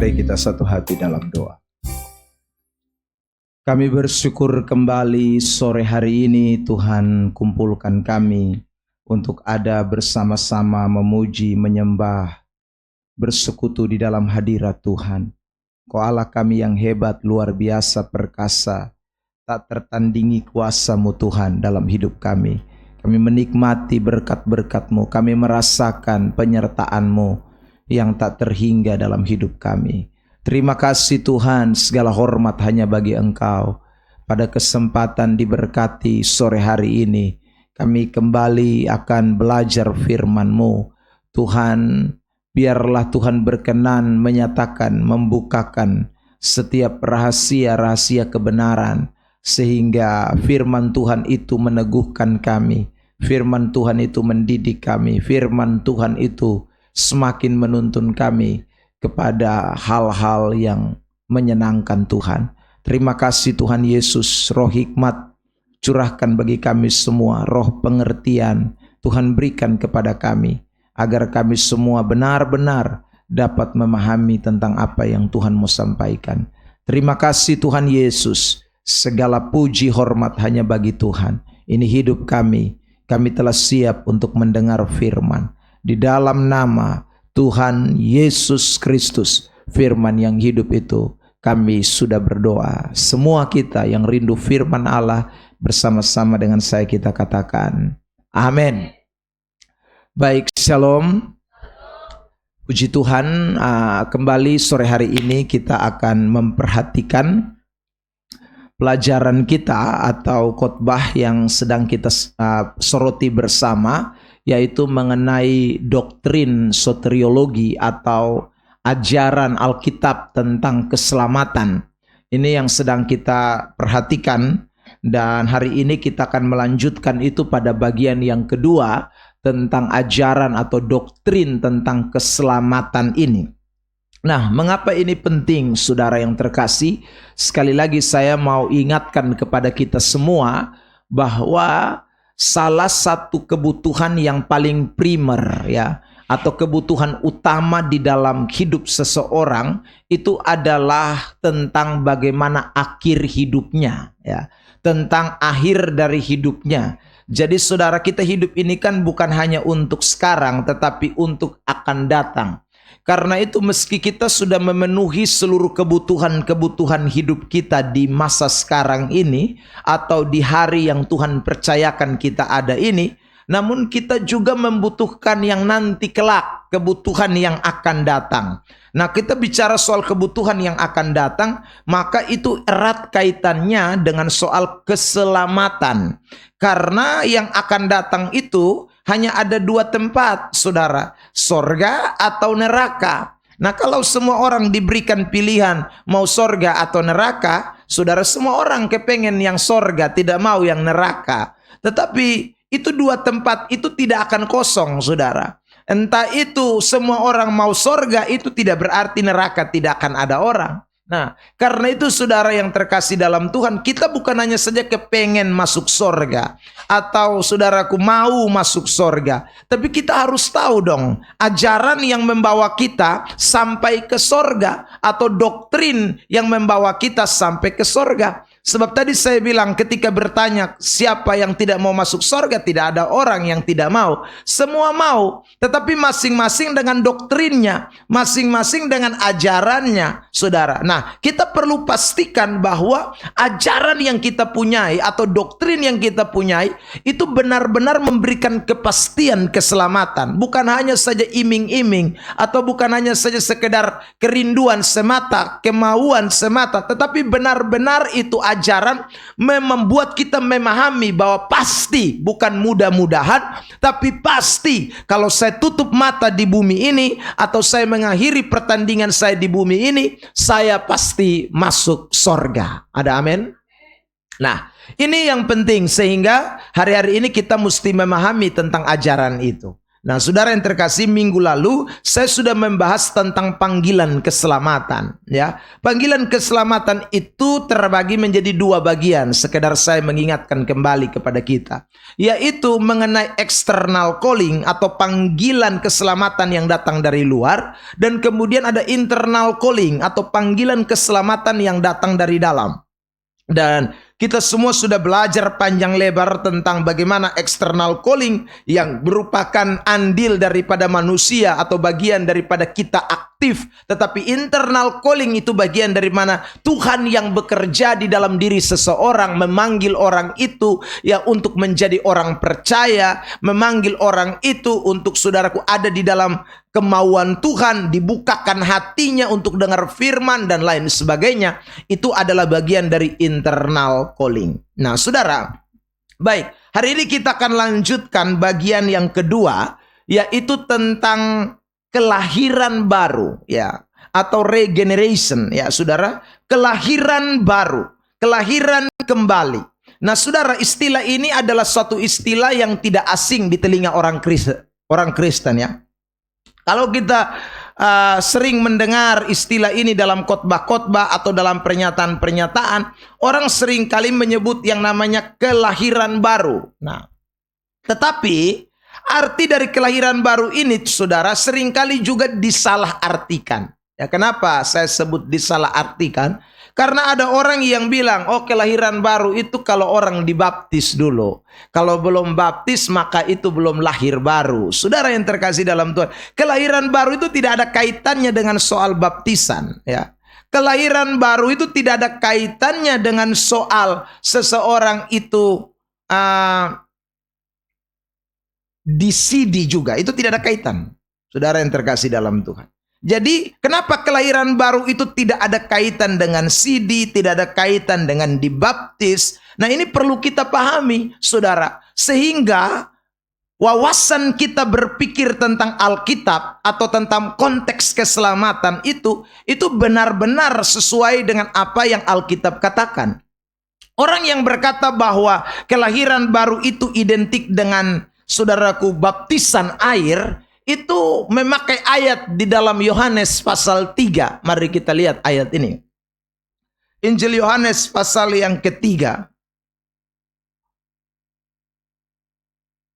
Mari kita satu hati dalam doa. Kami bersyukur kembali sore hari ini Tuhan kumpulkan kami untuk ada bersama-sama memuji, menyembah, bersekutu di dalam hadirat Tuhan. Kau Allah kami yang hebat, luar biasa, perkasa, tak tertandingi kuasa-Mu Tuhan dalam hidup kami. Kami menikmati berkat-berkat-Mu, kami merasakan penyertaan-Mu yang tak terhingga dalam hidup kami. Terima kasih Tuhan, segala hormat hanya bagi Engkau. Pada kesempatan diberkati sore hari ini, kami kembali akan belajar firman-Mu. Tuhan, biarlah Tuhan berkenan menyatakan, membukakan setiap rahasia-rahasia kebenaran, sehingga firman Tuhan itu meneguhkan kami, firman Tuhan itu mendidik kami, firman Tuhan itu semakin menuntun kami kepada hal-hal yang menyenangkan Tuhan. Terima kasih Tuhan Yesus, roh hikmat curahkan bagi kami semua, roh pengertian Tuhan berikan kepada kami, agar kami semua benar-benar dapat memahami tentang apa yang Tuhan mau sampaikan. Terima kasih Tuhan Yesus, segala puji hormat hanya bagi Tuhan. Ini hidup kami telah siap untuk mendengar firman. Di dalam nama Tuhan Yesus Kristus, firman yang hidup itu, kami sudah berdoa. Semua kita yang rindu firman Allah, bersama-sama dengan saya kita katakan amin. Baik, shalom. Puji Tuhan, kembali sore hari ini kita akan memperhatikan pelajaran kita atau khotbah yang sedang kita soroti bersama, yaitu mengenai doktrin soteriologi atau ajaran Alkitab tentang keselamatan. Ini yang sedang kita perhatikan, dan hari ini kita akan melanjutkan itu pada bagian yang kedua tentang ajaran atau doktrin tentang keselamatan ini. Nah, mengapa ini penting, saudara yang terkasih? Sekali lagi saya mau ingatkan kepada kita semua bahwa salah satu kebutuhan yang paling primer ya, atau kebutuhan utama di dalam hidup seseorang itu adalah tentang bagaimana akhir hidupnya ya, tentang akhir dari hidupnya. Jadi saudara, kita hidup ini kan bukan hanya untuk sekarang tetapi untuk akan datang. Karena itu meski kita sudah memenuhi seluruh kebutuhan-kebutuhan hidup kita di masa sekarang ini atau di hari yang Tuhan percayakan kita ada ini, namun kita juga membutuhkan yang nanti kelak, kebutuhan yang akan datang. Nah, kita bicara soal kebutuhan yang akan datang, maka itu erat kaitannya dengan soal keselamatan. Karena yang akan datang itu hanya ada dua tempat, saudara, sorga atau neraka. Nah, kalau semua orang diberikan pilihan mau sorga atau neraka, saudara, semua orang kepengen yang sorga, tidak mau yang neraka. Tetapi itu dua tempat itu tidak akan kosong, saudara. Entah itu semua orang mau sorga, itu tidak berarti neraka tidak akan ada orang. Nah, karena itu saudara yang terkasih dalam Tuhan, kita bukan hanya saja kepengen masuk sorga atau saudaraku mau masuk sorga, tapi kita harus tahu dong ajaran yang membawa kita sampai ke sorga atau doktrin yang membawa kita sampai ke sorga. Sebab tadi saya bilang ketika bertanya siapa yang tidak mau masuk sorga, tidak ada orang yang tidak mau. Semua mau, tetapi masing-masing dengan doktrinnya, masing-masing dengan ajarannya, saudara. Nah, kita perlu pastikan bahwa ajaran yang kita punyai atau doktrin yang kita punyai itu benar-benar memberikan kepastian keselamatan. Bukan hanya saja iming-iming atau bukan hanya saja sekedar kerinduan semata, kemauan semata, tetapi benar-benar itu ajaran membuat kita memahami bahwa pasti, bukan mudah-mudahan, tapi pasti kalau saya tutup mata di bumi ini atau saya mengakhiri pertandingan saya di bumi ini, saya pasti masuk sorga. Ada amin? Nah, ini yang penting sehingga hari-hari ini kita mesti memahami tentang ajaran itu. Nah, saudara yang terkasih, minggu lalu saya sudah membahas tentang panggilan keselamatan. Ya, panggilan keselamatan itu terbagi menjadi dua bagian. Sekedar saya mengingatkan kembali kepada kita, yaitu mengenai external calling atau panggilan keselamatan yang datang dari luar, dan kemudian ada internal calling atau panggilan keselamatan yang datang dari dalam. Dan kita semua sudah belajar panjang lebar tentang bagaimana external calling yang merupakan andil daripada manusia atau bagian daripada kita aktif. Tetapi internal calling itu bagian dari mana Tuhan yang bekerja di dalam diri seseorang, memanggil orang itu ya untuk menjadi orang percaya, memanggil orang itu untuk saudaraku ada di dalam kemauan Tuhan, dibukakan hatinya untuk dengar firman dan lain sebagainya. Itu adalah bagian dari internal calling. Nah, saudara, baik, hari ini kita akan lanjutkan bagian yang kedua, yaitu tentang kelahiran baru, ya, atau regeneration, ya, saudara, kelahiran baru, kelahiran kembali. Nah, saudara, istilah ini adalah suatu istilah yang tidak asing di telinga orang Kristen, ya. Kalau kita sering mendengar istilah ini dalam khotbah-khotbah atau dalam pernyataan-pernyataan, orang sering kali menyebut yang namanya kelahiran baru. Nah, tetapi arti dari kelahiran baru ini, saudara, seringkali juga disalahartikan. Ya, kenapa saya sebut disalahartikan? Karena ada orang yang bilang, oh, kelahiran baru itu kalau orang dibaptis dulu. Kalau belum baptis maka itu belum lahir baru. Saudara yang terkasih dalam Tuhan, kelahiran baru itu tidak ada kaitannya dengan soal baptisan, ya. Kelahiran baru itu tidak ada kaitannya dengan soal seseorang itu di CD juga. Itu tidak ada kaitan. Saudara yang terkasih dalam Tuhan. Jadi kenapa kelahiran baru itu tidak ada kaitan dengan CD, tidak ada kaitan dengan dibaptis? Nah, ini perlu kita pahami, saudara. Sehingga wawasan kita berpikir tentang Alkitab atau tentang konteks keselamatan itu benar-benar sesuai dengan apa yang Alkitab katakan. Orang yang berkata bahwa kelahiran baru itu identik dengan, saudaraku, baptisan air, itu memakai ayat di dalam Yohanes pasal 3. Mari kita lihat ayat ini. Injil Yohanes pasal yang ketiga.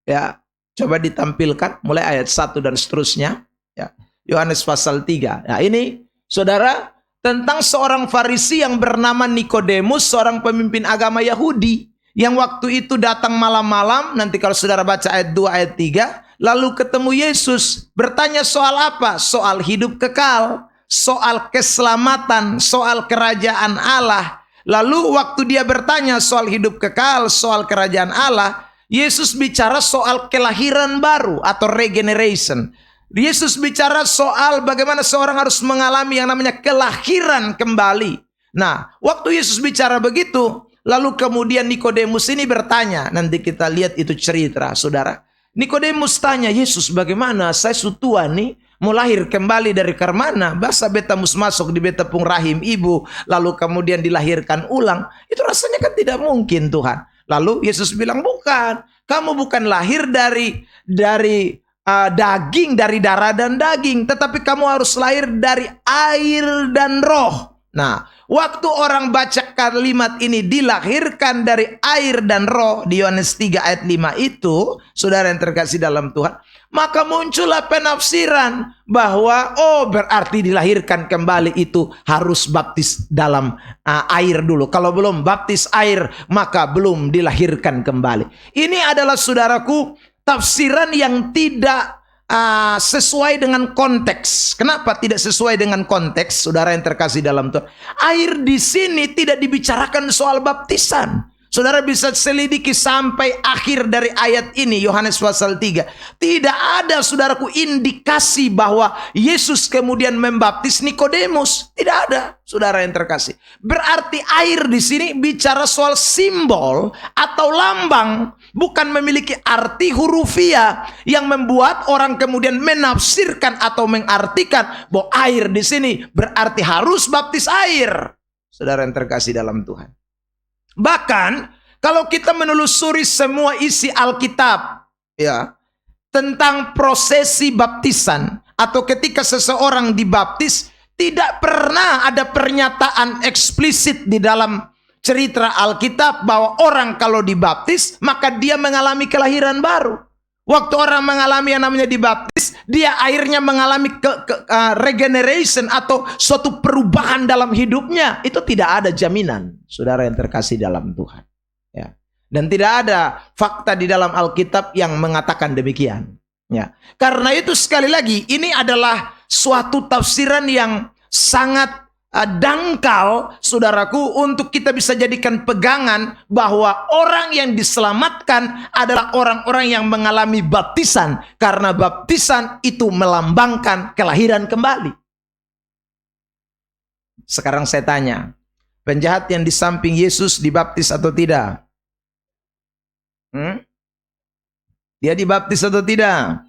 Ya, coba ditampilkan mulai ayat 1 dan seterusnya. Ya, Yohanes pasal 3. Nah, ini saudara, tentang seorang Farisi yang bernama Nikodemus, seorang pemimpin agama Yahudi, yang waktu itu datang malam-malam. Nanti kalau saudara baca ayat 2 ayat 3, lalu ketemu Yesus, bertanya soal apa? Soal hidup kekal, soal keselamatan, soal kerajaan Allah. Lalu waktu dia bertanya soal hidup kekal, soal kerajaan Allah, Yesus bicara soal kelahiran baru atau regeneration. Yesus bicara soal bagaimana seorang harus mengalami yang namanya kelahiran kembali. Nah, waktu Yesus bicara begitu, lalu kemudian Nikodemus ini bertanya. Nanti kita lihat itu cerita, saudara. Nikodemus tanya Yesus, bagaimana saya sutua nih mau lahir kembali dari karmana, basa beta mus masuk di beta pung rahim ibu, lalu kemudian dilahirkan ulang. Itu rasanya kan tidak mungkin, Tuhan. Lalu Yesus bilang, bukan, kamu bukan lahir dari daging, dari darah dan daging, tetapi kamu harus lahir dari air dan roh. Nah, waktu orang baca kalimat ini, dilahirkan dari air dan roh, di Yohanes 3 ayat 5 itu, saudara yang terkasih dalam Tuhan, maka muncullah penafsiran bahwa oh, berarti dilahirkan kembali itu harus baptis dalam air dulu. Kalau belum baptis air, maka belum dilahirkan kembali. Ini adalah, saudaraku, tafsiran yang tidak sesuai dengan konteks. Kenapa tidak sesuai dengan konteks, saudara yang terkasih dalam Tuhan? Air di sini tidak dibicarakan soal baptisan. Saudara bisa selidiki sampai akhir dari ayat ini, Yohanes pasal 3. Tidak ada, saudaraku, indikasi bahwa Yesus kemudian membaptis Nikodemus. Tidak ada, saudara yang terkasih. Berarti air di sini bicara soal simbol atau lambang, bukan memiliki arti hurufiah yang membuat orang kemudian menafsirkan atau mengartikan bahwa air di sini berarti harus baptis air. Saudara yang terkasih dalam Tuhan. Bahkan kalau kita menelusuri semua isi Alkitab, ya, tentang prosesi baptisan atau ketika seseorang dibaptis, tidak pernah ada pernyataan eksplisit di dalam cerita Alkitab bahwa orang kalau dibaptis maka dia mengalami kelahiran baru. Waktu orang mengalami yang namanya dibaptis, dia akhirnya mengalami regeneration atau suatu perubahan dalam hidupnya. Itu tidak ada jaminan, saudara yang terkasih dalam Tuhan. Ya. Dan tidak ada fakta di dalam Alkitab yang mengatakan demikian. Ya. Karena itu sekali lagi, ini adalah suatu tafsiran yang sangat dangkal, saudaraku, untuk kita bisa jadikan pegangan bahwa orang yang diselamatkan adalah orang-orang yang mengalami baptisan, karena baptisan itu melambangkan kelahiran kembali. Sekarang saya tanya, penjahat yang di samping Yesus dibaptis atau tidak? Dia dibaptis atau tidak?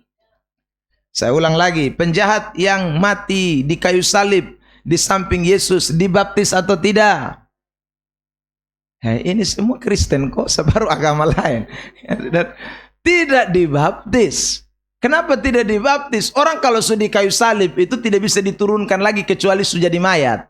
Saya ulang lagi, penjahat yang mati di kayu salib di samping Yesus dibaptis atau tidak? Ini semua Kristen kok, sebaru agama lain. Tidak dibaptis. Kenapa tidak dibaptis? Orang kalau sudah di kayu salib itu tidak bisa diturunkan lagi kecuali sudah jadi mayat.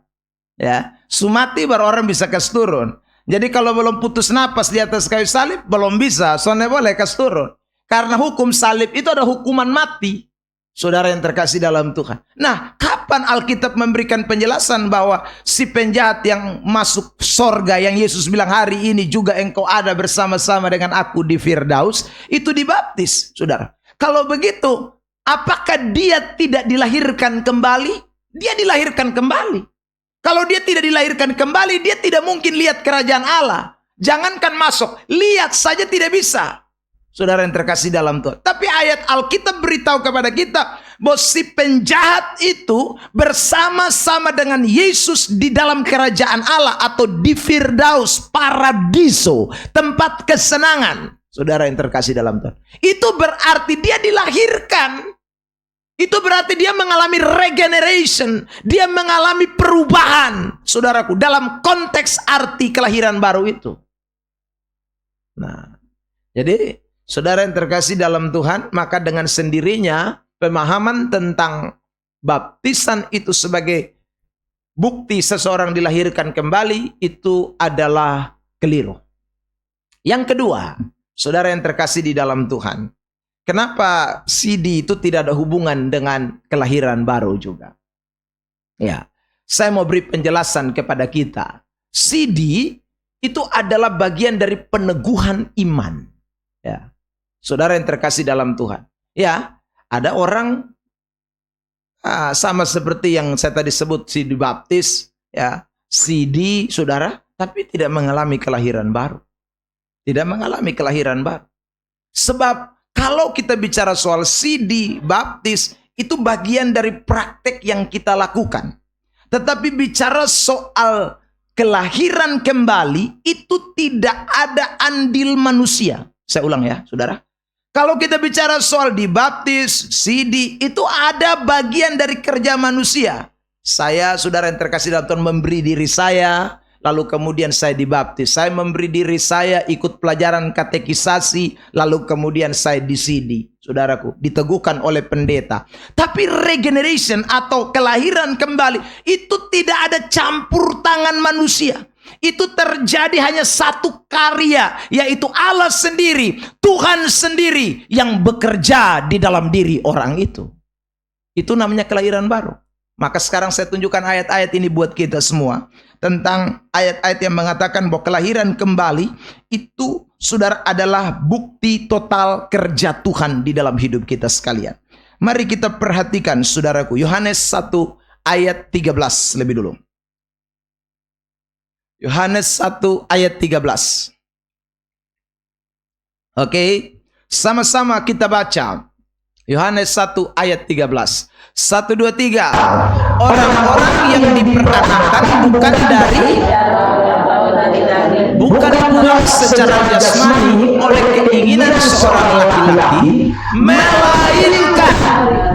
Ya, sumati baru orang bisa kasih turun. Jadi kalau belum putus napas di atas kayu salib belum bisa, soalnya boleh kasih turun. Karena hukum salib itu ada hukuman mati. Saudara yang terkasih dalam Tuhan. Nah, kapan Alkitab memberikan penjelasan bahwa si penjahat yang masuk sorga, yang Yesus bilang hari ini juga engkau ada bersama-sama dengan aku di Firdaus, itu dibaptis, saudara. Kalau begitu, apakah dia tidak dilahirkan kembali? Dia dilahirkan kembali. Kalau dia tidak dilahirkan kembali, dia tidak mungkin lihat kerajaan Allah. Jangankan masuk, lihat saja tidak bisa. Saudara yang terkasih dalam Tuhan. Tapi ayat Alkitab beritahu kepada kita bahwa si penjahat itu bersama-sama dengan Yesus di dalam kerajaan Allah atau di Firdaus, paradiso, tempat kesenangan. Saudara yang terkasih dalam Tuhan. Itu berarti dia dilahirkan. Itu berarti dia mengalami regeneration. Dia mengalami perubahan, saudaraku, dalam konteks arti kelahiran baru itu. Nah, jadi saudara yang terkasih dalam Tuhan, maka dengan sendirinya pemahaman tentang baptisan itu sebagai bukti seseorang dilahirkan kembali itu adalah keliru. Yang kedua, saudara yang terkasih di dalam Tuhan, kenapa CD itu tidak ada hubungan dengan kelahiran baru juga? Ya, saya mau beri penjelasan kepada kita. CD itu adalah bagian dari peneguhan iman. Ya. Saudara yang terkasih dalam Tuhan. Ya, ada orang sama seperti yang saya tadi sebut, si dibaptis, ya, CD, saudara, tapi tidak mengalami kelahiran baru. Tidak mengalami kelahiran baru. Sebab kalau kita bicara soal CD, baptis, itu bagian dari praktek yang kita lakukan. Tetapi bicara soal kelahiran kembali, itu tidak ada andil manusia. Saya ulang ya, saudara. Kalau kita bicara soal dibaptis, CD, itu ada bagian dari kerja manusia. Saya, saudara yang terkasih dalam Tuhan, memberi diri saya, lalu kemudian saya dibaptis. Saya memberi diri saya, ikut pelajaran katekisasi, lalu kemudian saya di CD. Saudaraku, diteguhkan oleh pendeta. Tapi regeneration atau kelahiran kembali, itu tidak ada campur tangan manusia. Itu terjadi hanya satu karya, yaitu Allah sendiri, Tuhan sendiri yang bekerja di dalam diri orang itu. Itu namanya kelahiran baru. Maka sekarang saya tunjukkan ayat-ayat ini buat kita semua, tentang ayat-ayat yang mengatakan bahwa kelahiran kembali itu, saudara, adalah bukti total kerja Tuhan di dalam hidup kita sekalian. Mari kita perhatikan, saudaraku, Yohanes 1 ayat 13 lebih dulu. Yohanes 1 ayat 13. Oke, sama-sama kita baca. Yohanes 1 ayat 13. 1, 2, 3. Orang-orang yang diperanakan bukan pula secara jasmani oleh keinginan seorang laki-laki, melainkan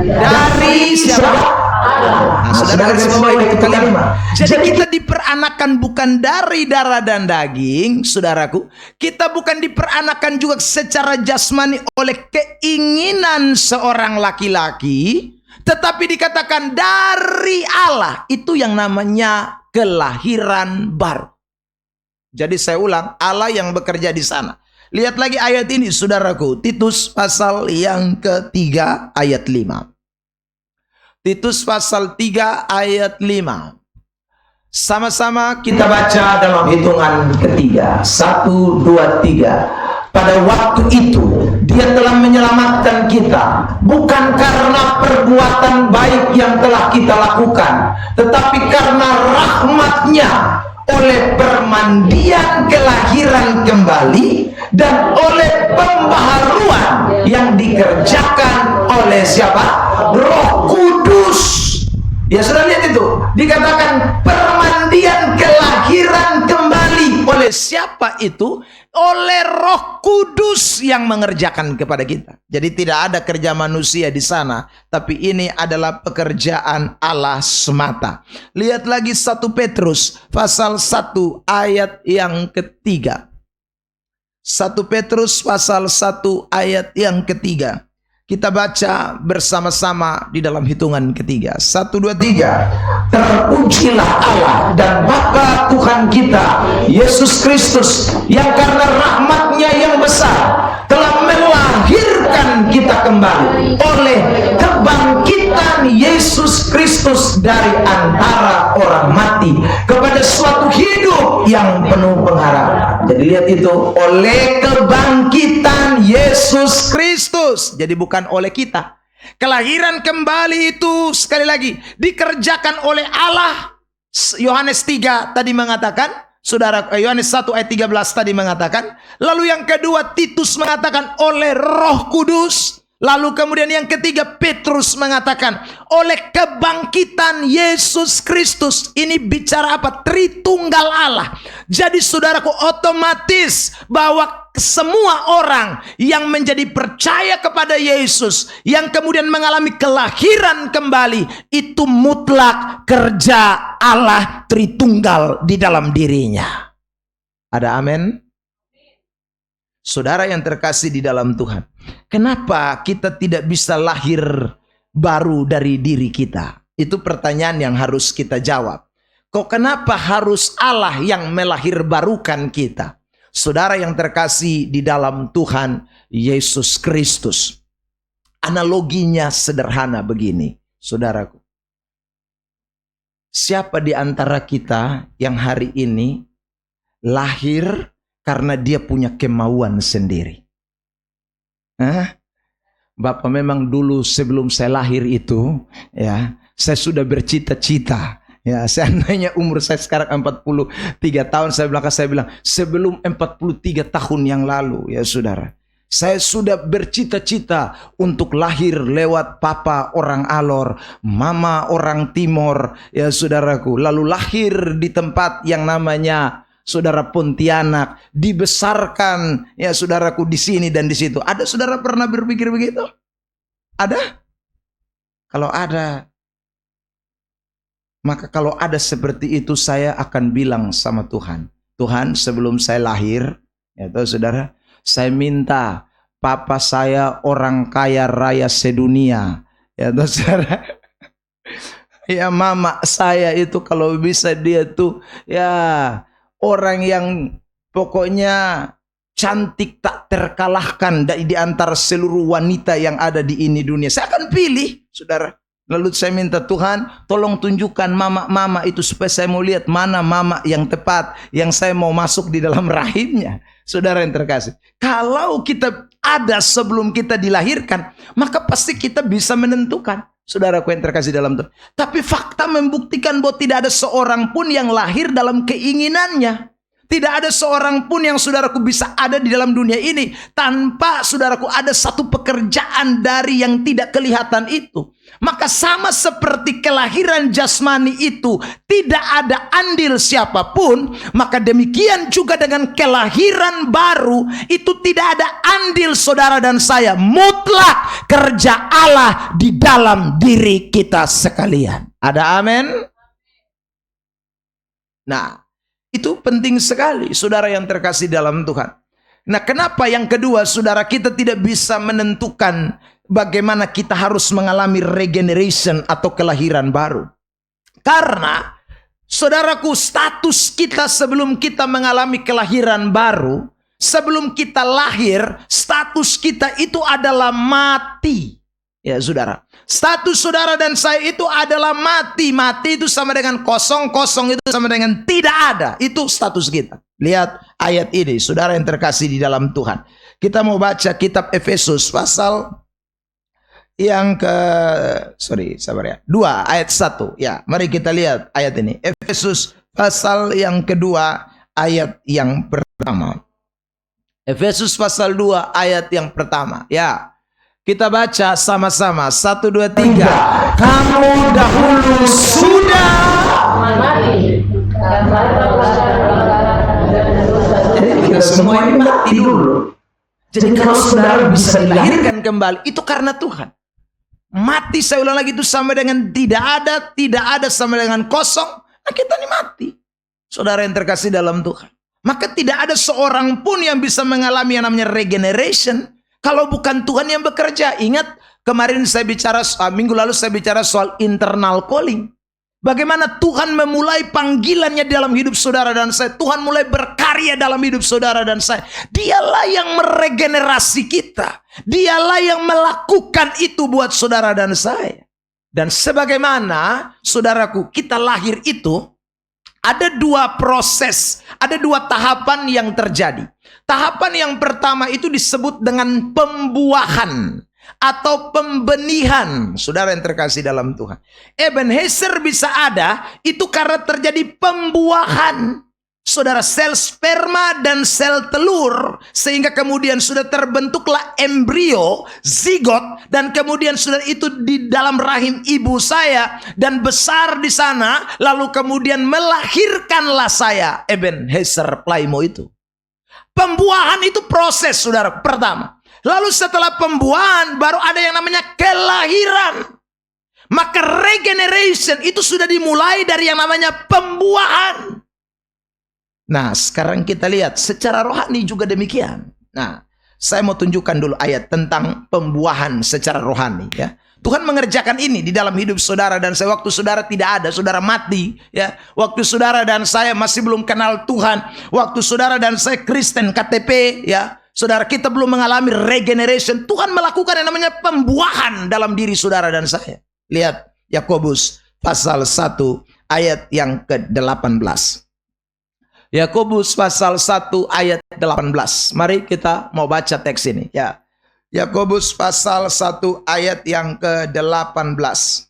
dari siapa? Nah, saudara garis bawahi itu kalimat. Jadi kita diperanakan bukan dari darah dan daging, saudaraku. Kita bukan diperanakan juga secara jasmani oleh keinginan seorang laki-laki, tetapi dikatakan dari Allah. Itu yang namanya kelahiran baru. Jadi saya ulang, Allah yang bekerja di sana. Lihat lagi ayat ini, saudaraku. Titus pasal yang ketiga ayat 5. Titus pasal 3 ayat 5. Sama-sama kita baca dalam hitungan ketiga. 1, 2, 3. Pada waktu itu Dia telah menyelamatkan kita, bukan karena perbuatan baik yang telah kita lakukan, tetapi karena rahmat-Nya, oleh permandian kelahiran kembali dan oleh pembaharuan yang dikerjakan oleh siapa? Roh Kudus. Ya, sudah lihat itu, dikatakan permandian kelahiran kembali oleh siapa itu? Oleh Roh Kudus yang mengerjakan kepada kita. Jadi tidak ada kerja manusia di sana, tapi ini adalah pekerjaan Allah semata. Lihat lagi 1 Petrus pasal 1 ayat yang ketiga. 1 Petrus pasal 1 ayat yang ketiga. Kita baca bersama-sama di dalam hitungan ketiga. 1, 2, 3. Terpujilah Allah dan Bapa Tuhan kita, Yesus Kristus, yang karena rahmat-Nya yang besar telah melahirkan kita kembali oleh kebangkitan Yesus Kristus dari antara orang mati kepada suatu hidup yang penuh pengharapan. Jadi lihat itu, oleh kebangkitan Yesus Kristus. Jadi bukan oleh kita. Kelahiran kembali itu sekali lagi dikerjakan oleh Allah. Yohanes 3 tadi mengatakan, saudara, Yohanes 1 ayat 13 tadi mengatakan. Lalu yang kedua Titus mengatakan oleh Roh Kudus. Lalu kemudian yang ketiga Petrus mengatakan oleh kebangkitan Yesus Kristus. Ini bicara apa? Tritunggal Allah. Jadi saudaraku, otomatis bahwa semua orang yang menjadi percaya kepada Yesus, yang kemudian mengalami kelahiran kembali, itu mutlak kerja Allah Tritunggal di dalam dirinya. Ada amin? Saudara yang terkasih di dalam Tuhan, kenapa kita tidak bisa lahir baru dari diri kita? Itu pertanyaan yang harus kita jawab. Kok kenapa harus Allah yang melahirbarukan kita? Saudara yang terkasih di dalam Tuhan Yesus Kristus, analoginya sederhana begini, saudaraku. Siapa di antara kita yang hari ini lahir karena dia punya kemauan sendiri? Bapak memang dulu sebelum saya lahir itu, ya, saya sudah bercita-cita. Ya, seandainya umur saya sekarang 43 tahun, saya bilang sebelum 43 tahun yang lalu, ya saudara, saya sudah bercita-cita untuk lahir lewat papa orang Alor, mama orang Timor, ya saudaraku. Lalu lahir di tempat yang namanya saudara Pontianak, dibesarkan ya saudaraku di sini dan di situ. Ada saudara pernah berpikir begitu? Ada? Kalau ada, maka kalau ada seperti itu, saya akan bilang sama Tuhan, Tuhan, sebelum saya lahir, ya tahu saudara, saya minta papa saya orang kaya raya sedunia, ya tahu saudara. Ya mama saya itu kalau bisa dia tuh ya orang yang pokoknya cantik tak terkalahkan di antara seluruh wanita yang ada di ini dunia. Saya akan pilih, saudara. Lalu saya minta Tuhan, tolong tunjukkan mama-mama itu supaya saya mau lihat mana mama yang tepat, yang saya mau masuk di dalam rahimnya. Saudara yang terkasih, kalau kita ada sebelum kita dilahirkan, maka pasti kita bisa menentukan. Saudaraku yang terkasih dalam Tuhan. Tapi fakta membuktikan bahwa tidak ada seorang pun yang lahir dalam keinginannya. Tidak ada seorang pun yang saudaraku bisa ada di dalam dunia ini tanpa saudaraku ada satu pekerjaan dari yang tidak kelihatan itu. Maka sama seperti kelahiran jasmani itu tidak ada andil siapapun, maka demikian juga dengan kelahiran baru itu tidak ada andil saudara dan saya. Mutlak kerja Allah di dalam diri kita sekalian. Ada amin? Nah, itu penting sekali, saudara yang terkasih dalam Tuhan. Nah, kenapa yang kedua, saudara, kita tidak bisa menentukan bagaimana kita harus mengalami regeneration atau kelahiran baru? Karena, saudaraku, status kita sebelum kita mengalami kelahiran baru, sebelum kita lahir, status kita itu adalah mati. Ya, saudara. Status saudara dan saya itu adalah mati. Mati itu sama dengan kosong. Kosong itu sama dengan tidak ada. Itu status kita. Lihat ayat ini, saudara yang terkasih di dalam Tuhan. Kita mau baca kitab Efesus pasal yang ke 2 ayat 1. Ya, mari kita lihat ayat ini. Efesus pasal yang kedua ayat yang pertama. Efesus pasal 2 ayat yang pertama. Ya. Kita baca sama-sama. 1, 2, 3. Kamu dahulu sudah mati. Jadi kita semua ini mati dulu. Jadi kalau saudara bisa dilahirkan kembali, itu karena Tuhan. Mati, saya ulang lagi, itu sama dengan tidak ada sama dengan kosong. Nah, kita ini mati. Saudara yang terkasih dalam Tuhan. Maka tidak ada seorang pun yang bisa mengalami yang namanya regeneration kalau bukan Tuhan yang bekerja. Ingat kemarin saya bicara, minggu lalu saya bicara soal internal calling. Bagaimana Tuhan memulai panggilannya dalam hidup saudara dan saya. Tuhan mulai berkarya dalam hidup saudara dan saya. Dialah yang meregenerasi kita. Dialah yang melakukan itu buat saudara dan saya. Dan sebagaimana saudaraku kita lahir itu, ada dua proses, ada dua tahapan yang terjadi. Tahapan yang pertama itu disebut dengan pembuahan atau pembenihan. Saudara yang terkasih dalam Tuhan. Ebenezer bisa ada itu karena terjadi pembuahan. Saudara, sel sperma dan sel telur. Sehingga kemudian sudah terbentuklah embrio, zigot. Dan kemudian sudah itu di dalam rahim ibu saya. Dan besar di sana. Lalu kemudian melahirkanlah saya, Ebenezer Playmo itu. Pembuahan itu proses, saudara, pertama. Lalu setelah pembuahan baru ada yang namanya kelahiran. Maka regeneration itu sudah dimulai dari yang namanya pembuahan. Nah, sekarang kita lihat secara rohani juga demikian. Nah, saya mau tunjukkan dulu ayat tentang pembuahan secara rohani, ya. Tuhan mengerjakan ini di dalam hidup saudara dan saya. Waktu saudara tidak ada, saudara mati, ya. Waktu saudara dan saya masih belum kenal Tuhan, waktu saudara dan saya Kristen KTP, ya. Saudara, kita belum mengalami regeneration. Tuhan melakukan yang namanya pembuahan dalam diri saudara dan saya. Lihat Yakobus pasal 1 ayat yang ke-18. Yakobus pasal 1 ayat 18. Mari kita mau baca teks ini, ya. Yakobus pasal 1 ayat yang ke-18.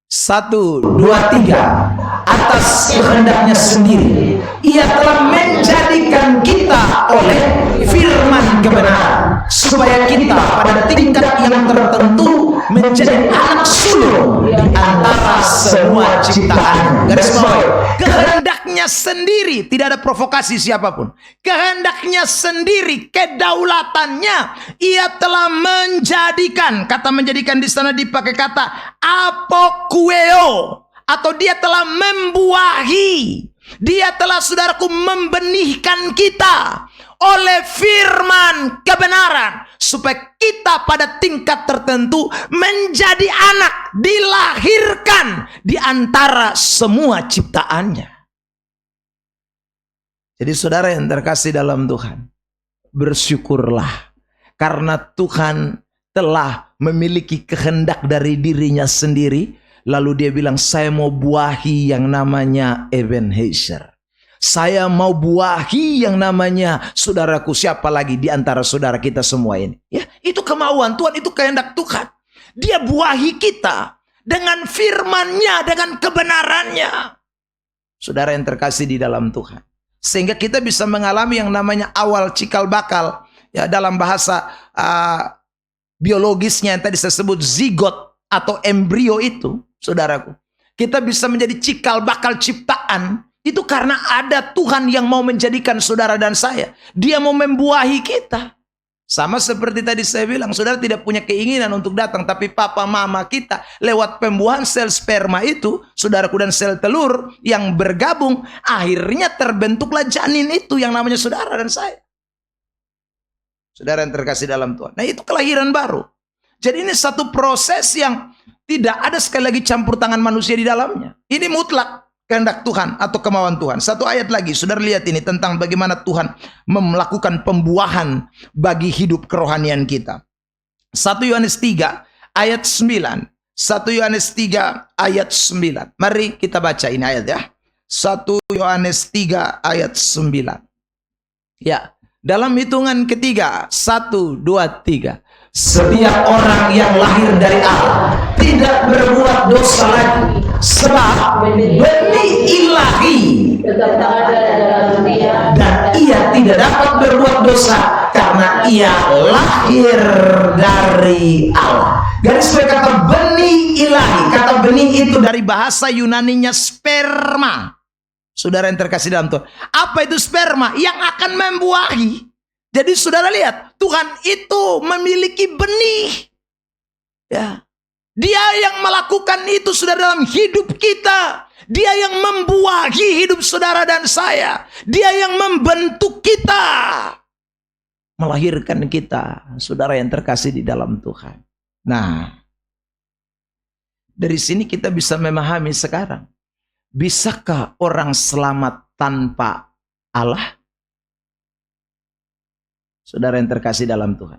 1, 2, 3. Atas kehendaknya sendiri Ia telah menjadikan kita oleh firman kebenaran, supaya kita pada tingkat yang tertentu menjadi anak sulung di antara semua ciptaan. Garis bawah, kehendaknya sendiri, tidak ada provokasi siapapun. Kehendaknya sendiri, kedaulatannya, Ia telah menjadikan. Kata menjadikan di sana dipakai kata apokueo, atau Dia telah membuahi. Dia telah, saudaraku, membenihkan kita oleh firman kebenaran, supaya kita pada tingkat tertentu menjadi anak, dilahirkan di antara semua ciptaannya. Jadi saudara yang terkasih dalam Tuhan, bersyukurlah karena Tuhan telah memiliki kehendak dari dirinya sendiri. Lalu dia bilang, saya mau buahi yang namanya Ebenezer. Saya mau buahi yang namanya, saudaraku, siapa lagi di antara saudara kita semua ini? Ya, itu kemauan Tuhan, itu kehendak Tuhan. Dia buahi kita dengan firman-Nya, dengan kebenarannya. Saudara yang terkasih di dalam Tuhan. Sehingga kita bisa mengalami yang namanya awal cikal bakal. Ya, dalam bahasa biologisnya yang tadi saya sebut zigot atau embrio itu, saudaraku. Kita bisa menjadi cikal bakal ciptaan. Itu karena ada Tuhan yang mau menjadikan saudara dan saya. Dia mau membuahi kita. Sama seperti tadi saya bilang, saudara tidak punya keinginan untuk datang, tapi papa mama kita lewat pembuahan sel sperma itu, saudaraku, dan sel telur yang bergabung, akhirnya terbentuklah janin itu yang namanya saudara dan saya. Saudara yang terkasih dalam Tuhan. Nah, itu kelahiran baru. Jadi ini satu proses yang tidak ada sekali lagi campur tangan manusia di dalamnya. Ini mutlak kehendak Tuhan atau kemauan Tuhan. Satu ayat lagi, saudara lihat ini tentang bagaimana Tuhan melakukan pembuahan bagi hidup kerohanian kita. 1 Yohanes 3 ayat 9. 1 Yohanes 3 ayat 9. Mari kita baca ini ayat ya. 1 Yohanes 3 ayat 9. Ya, dalam hitungan ketiga, 1, 2, 3. Setiap orang yang lahir dari Allah tidak berbuat dosa lagi, sebab benih ilahi tetap ada dalam dia, dan ia tidak dapat berbuat dosa karena ia lahir dari Allah. Garis bawah kata benih ilahi. Kata benih itu dari bahasa Yunaninya sperma. Saudara yang terkasih dalam Tuhan, apa itu sperma? Yang akan membuahi. Jadi saudara lihat, Tuhan itu memiliki benih. Ya. Dia yang melakukan itu saudara dalam hidup kita. Dia yang membuahi hidup saudara dan saya. Dia yang membentuk kita. Melahirkan kita, saudara yang terkasih di dalam Tuhan. Nah, dari sini kita bisa memahami sekarang. Bisakah orang selamat tanpa Allah? Saudara yang terkasih dalam Tuhan.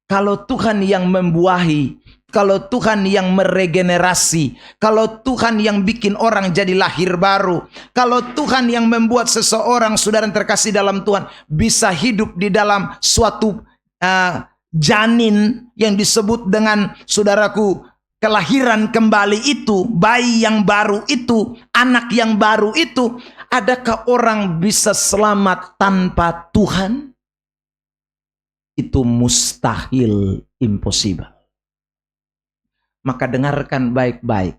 Kalau Tuhan yang membuahi, kalau Tuhan yang meregenerasi, kalau Tuhan yang bikin orang jadi lahir baru, kalau Tuhan yang membuat seseorang, saudara yang terkasih dalam Tuhan, bisa hidup di dalam suatu janin yang disebut dengan, saudaraku, kelahiran kembali itu, bayi yang baru itu, anak yang baru itu, adakah orang bisa selamat tanpa Tuhan? Itu mustahil, impossible. Maka dengarkan baik-baik.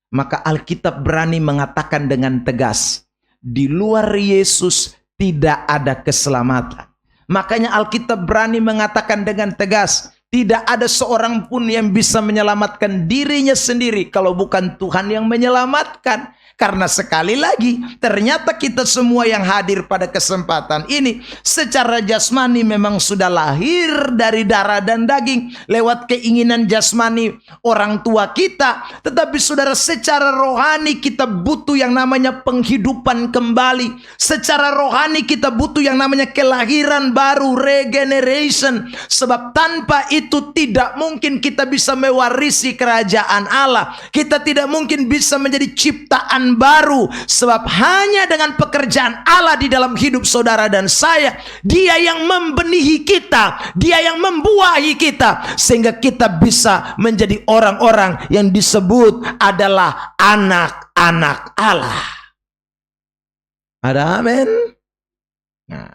Maka Alkitab berani mengatakan dengan tegas, di luar Yesus tidak ada keselamatan. Makanya Alkitab berani mengatakan dengan tegas, tidak ada seorang pun yang bisa menyelamatkan dirinya sendiri kalau bukan Tuhan yang menyelamatkan. Karena sekali lagi, ternyata kita semua yang hadir pada kesempatan ini secara jasmani memang sudah lahir dari darah dan daging lewat keinginan jasmani orang tua kita. Tetapi saudara, secara rohani kita butuh yang namanya penghidupan kembali. Secara rohani kita butuh yang namanya kelahiran baru, regeneration. Sebab tanpa itu tidak mungkin kita bisa mewarisi kerajaan Allah. Kita tidak mungkin bisa menjadi ciptaan baru, sebab hanya dengan pekerjaan Allah di dalam hidup saudara dan saya, Dia yang membenihi kita, Dia yang membuahi kita, sehingga kita bisa menjadi orang-orang yang disebut adalah anak-anak Allah. Ada amin? Nah,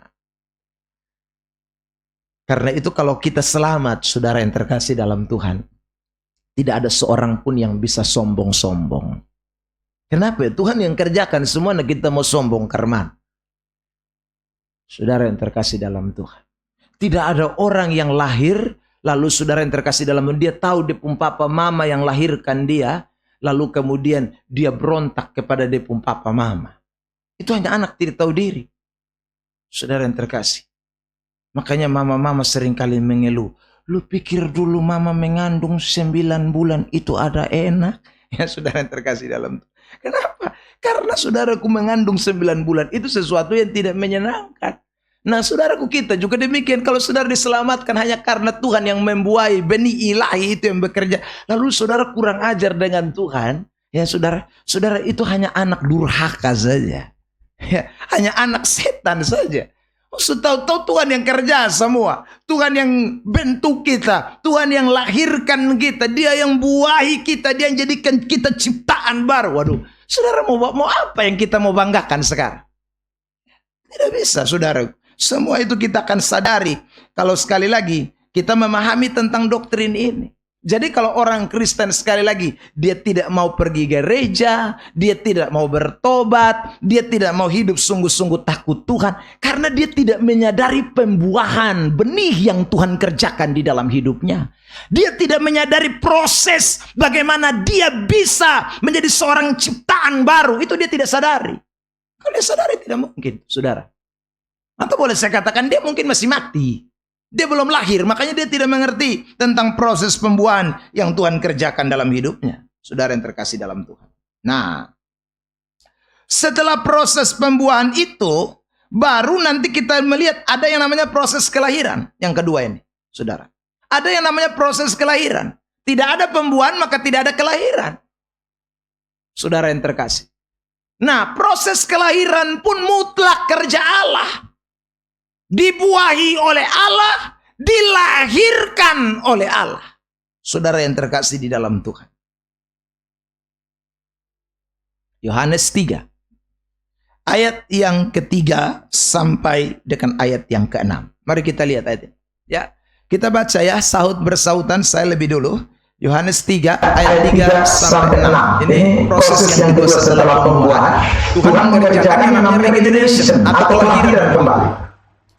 karena itu kalau kita selamat, saudara yang terkasih dalam Tuhan, tidak ada seorang pun yang bisa sombong-sombong. Kenapa? Tuhan yang kerjakan semua, kita mau sombong karena. Saudara yang terkasih dalam Tuhan, tidak ada orang yang lahir, lalu saudara yang terkasih dalam Tuhan, dia tahu dia pun papa mama yang lahirkan dia, lalu kemudian dia berontak kepada dia pun papa mama. Itu hanya anak tidak tahu diri. Saudara yang terkasih, makanya mama-mama seringkali mengeluh, lu pikir dulu mama mengandung 9 bulan itu ada enak? Ya saudara yang terkasih dalam Tuhan. Kenapa? Karena saudaraku mengandung 9 bulan itu sesuatu yang tidak menyenangkan. Nah saudaraku, kita juga demikian. Kalau saudara diselamatkan hanya karena Tuhan yang membuahi, benih ilahi itu yang bekerja, lalu saudara kurang ajar dengan Tuhan, ya saudara itu hanya anak durhaka saja, ya, hanya anak setan saja. Tahu-tahu Tuhan yang kerja semua, Tuhan yang bentuk kita, Tuhan yang lahirkan kita, Dia yang buahi kita, Dia yang jadikan kita ciptaan baru. Waduh, Saudara mau apa yang kita mau banggakan sekarang? Tidak bisa, saudara. Semua itu kita akan sadari kalau sekali lagi kita memahami tentang doktrin ini. Jadi kalau orang Kristen sekali lagi, dia tidak mau pergi gereja, dia tidak mau bertobat, dia tidak mau hidup sungguh-sungguh takut Tuhan, karena dia tidak menyadari pembuahan benih yang Tuhan kerjakan di dalam hidupnya. Dia tidak menyadari proses bagaimana dia bisa menjadi seorang ciptaan baru. Itu dia tidak sadari. Kalau dia sadari tidak mungkin, saudara. Atau boleh saya katakan dia mungkin masih mati. Dia belum lahir, makanya dia tidak mengerti tentang proses pembuahan yang Tuhan kerjakan dalam hidupnya. Saudara yang terkasih dalam Tuhan. Nah, setelah proses pembuahan itu, baru nanti kita melihat ada yang namanya proses kelahiran. Yang kedua ini, saudara. Ada yang namanya proses kelahiran. Tidak ada pembuahan, maka tidak ada kelahiran. Saudara yang terkasih. Nah, proses kelahiran pun mutlak kerja Allah. Dibuahi oleh Allah, dilahirkan oleh Allah. Saudara yang terkasih di dalam Tuhan. Yohanes 3. Ayat yang ketiga sampai dengan ayat yang keenam. Mari kita lihat ayatnya. Ya, kita baca ya, sahut bersautan, saya lebih dulu. Yohanes 3 ayat 3 sampai 6. Ini proses yang kedua setelah pembuahan. Tuhan mengerjakan yang namanya regeneration atau kelahiran kembali.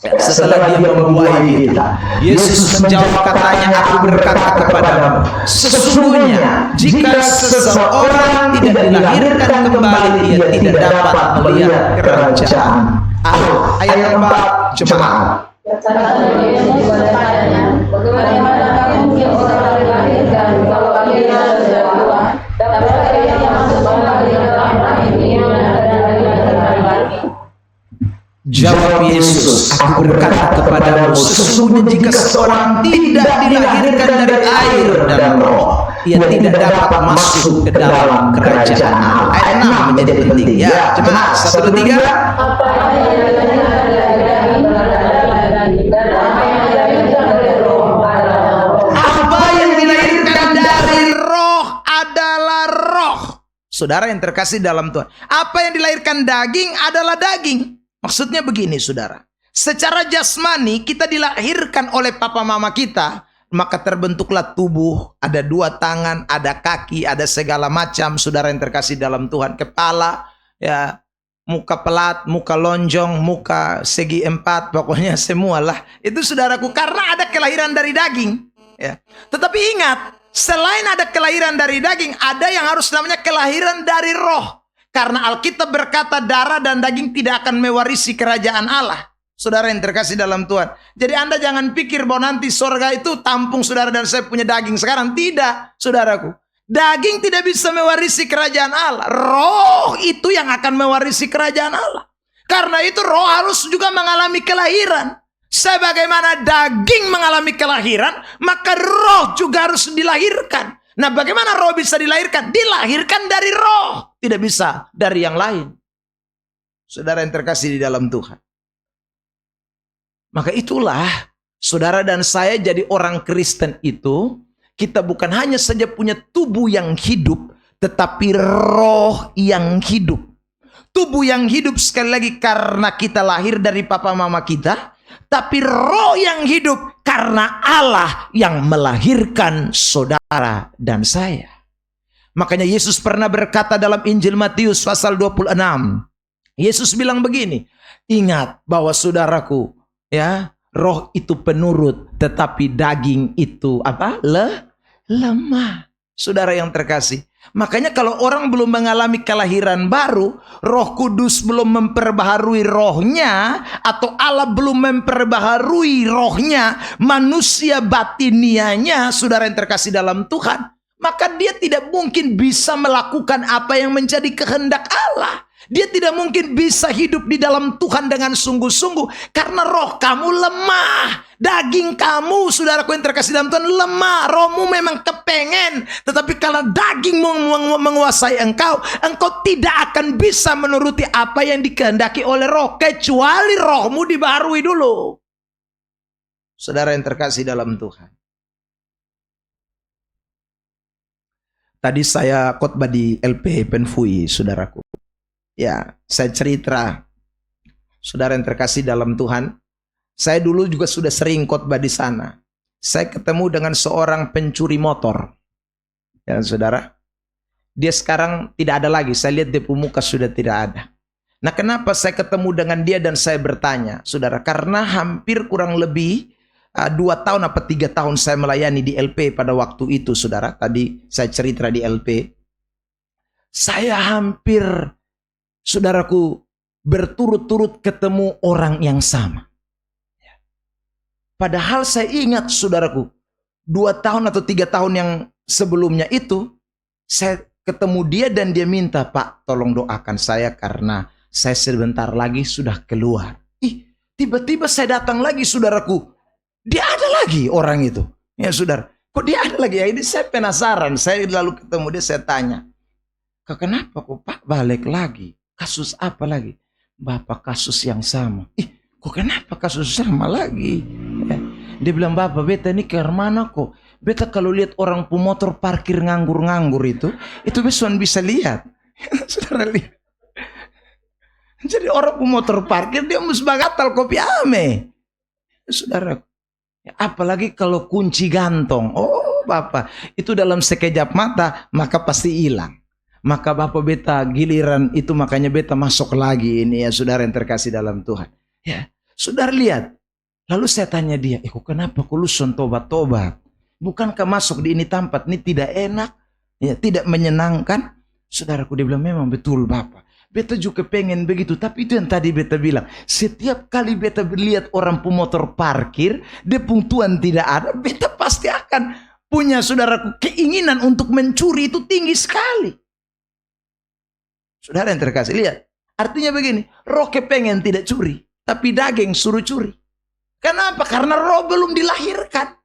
Setelah dia membuahi kita, Yesus menjawab katanya, aku berkata kepadamu, sesungguhnya jika seseorang tidak dilahirkan kembali, ia tidak dapat melihat kerajaan Allah. Ayat 4, jemaat. Jawab Yesus, aku berkata kepadamu, sesungguhnya jika seorang tidak dilahirkan dari air dan roh, ia tidak dapat masuk ke dalam kerajaan Allah. Ayat 6 menjadi penting. Ya, jemaat, 1, 2, 3. Apa yang dilahirkan dari roh adalah roh. Saudara yang terkasih dalam Tuhan, apa yang dilahirkan daging adalah daging. Maksudnya begini, saudara. Secara jasmani kita dilahirkan oleh papa mama kita, maka terbentuklah tubuh, ada 2 tangan, ada kaki, ada segala macam, saudara yang terkasih dalam Tuhan. Kepala, ya, muka pelat, muka lonjong, muka segi 4, pokoknya semualah. Itu saudaraku, karena ada kelahiran dari daging. Ya. Tetapi ingat, selain ada kelahiran dari daging, ada yang harus namanya kelahiran dari roh. Karena Alkitab berkata darah dan daging tidak akan mewarisi kerajaan Allah. Saudara yang terkasih dalam Tuhan. Jadi Anda jangan pikir bahwa nanti surga itu tampung saudara dan saya punya daging sekarang. Tidak, saudaraku. Daging tidak bisa mewarisi kerajaan Allah. Roh itu yang akan mewarisi kerajaan Allah. Karena itu roh harus juga mengalami kelahiran. Sebagaimana daging mengalami kelahiran, maka roh juga harus dilahirkan. Nah, bagaimana roh bisa dilahirkan? Dilahirkan dari roh. Tidak bisa dari yang lain. Saudara yang terkasih di dalam Tuhan. Maka itulah, saudara dan saya jadi orang Kristen itu, kita bukan hanya saja punya tubuh yang hidup, tetapi roh yang hidup. Tubuh yang hidup sekali lagi karena kita lahir dari papa mama kita, tapi roh yang hidup karena Allah yang melahirkan saudara dan saya. Makanya Yesus pernah berkata dalam Injil Matius pasal 26. Yesus bilang begini, ingat bahwa saudaraku, ya, roh itu penurut, tetapi daging itu apa? Lemah. Saudara yang terkasih, makanya kalau orang belum mengalami kelahiran baru, Roh Kudus belum memperbaharui rohnya, atau Allah belum memperbaharui rohnya, manusia batinianya, saudara yang terkasih dalam Tuhan, maka dia tidak mungkin bisa melakukan apa yang menjadi kehendak Allah. Dia tidak mungkin bisa hidup di dalam Tuhan dengan sungguh-sungguh, karena roh kamu lemah. Daging kamu, saudaraku yang terkasih dalam Tuhan, lemah. Rohmu memang kepengen, tetapi kalau daging menguasai engkau, engkau tidak akan bisa menuruti apa yang dikehendaki oleh roh, kecuali rohmu dibaharui dulu. Saudara yang terkasih dalam Tuhan. Tadi saya khotbah di LP Penfui, saudaraku. Ya, saya cerita, saudara yang terkasih dalam Tuhan. Saya dulu juga sudah sering khotbah di sana. Saya ketemu dengan seorang pencuri motor. Ya, saudara. Dia sekarang tidak ada lagi. Saya lihat dia muka sudah tidak ada. Nah, kenapa saya ketemu dengan dia dan saya bertanya, saudara? Karena hampir kurang lebih 2 tahun apa 3 tahun saya melayani di LP pada waktu itu, saudara. Tadi saya cerita di LP. Saya hampir, saudaraku, berturut-turut ketemu orang yang sama. Padahal saya ingat, saudaraku, 2 tahun atau 3 tahun yang sebelumnya itu, saya ketemu dia dan dia minta, "Pak, tolong doakan saya karena saya sebentar lagi sudah keluar." Tiba-tiba saya datang lagi, saudaraku. Dia ada lagi orang itu. Ya, saudara. Kok dia ada lagi? Ya, ini saya penasaran. Saya lalu ketemu dia, saya tanya, "Kenapa kok Pak balik lagi? Kasus apa lagi?" "Bapak, kasus yang sama." "Kok kenapa kasus sama lagi?" Ya. Dia bilang, "Bapak, beta ini ke mana kok? Beta kalau lihat orang pemotor parkir nganggur-nganggur itu beson bisa lihat." Saudara lihat. Jadi orang pemotor parkir dia mus bagatal kopi ame. Saudara. Apalagi kalau kunci gantong. Oh, Bapak, itu dalam sekejap mata maka pasti hilang. Maka Bapak beta giliran itu makanya beta masuk lagi ini ya, saudara yang terkasih dalam Tuhan. Ya, saudara lihat. Lalu saya tanya dia, "Kok kenapa kau lusun tobat-tobat? Bukankah masuk di ini tempat ini tidak enak, ya, tidak menyenangkan?" Saudaraku, dia bilang, "Memang betul Bapak. Beta juga pengen begitu, tapi itu yang tadi beta bilang. Setiap kali beta lihat orang pemotor parkir, dia tuan tidak ada, beta pasti akan punya, saudaraku, keinginan untuk mencuri itu tinggi sekali." Saudara yang terkasih, lihat. Artinya begini, roh kepengen tidak curi, tapi daging suruh curi. Kenapa? Karena roh belum dilahirkan.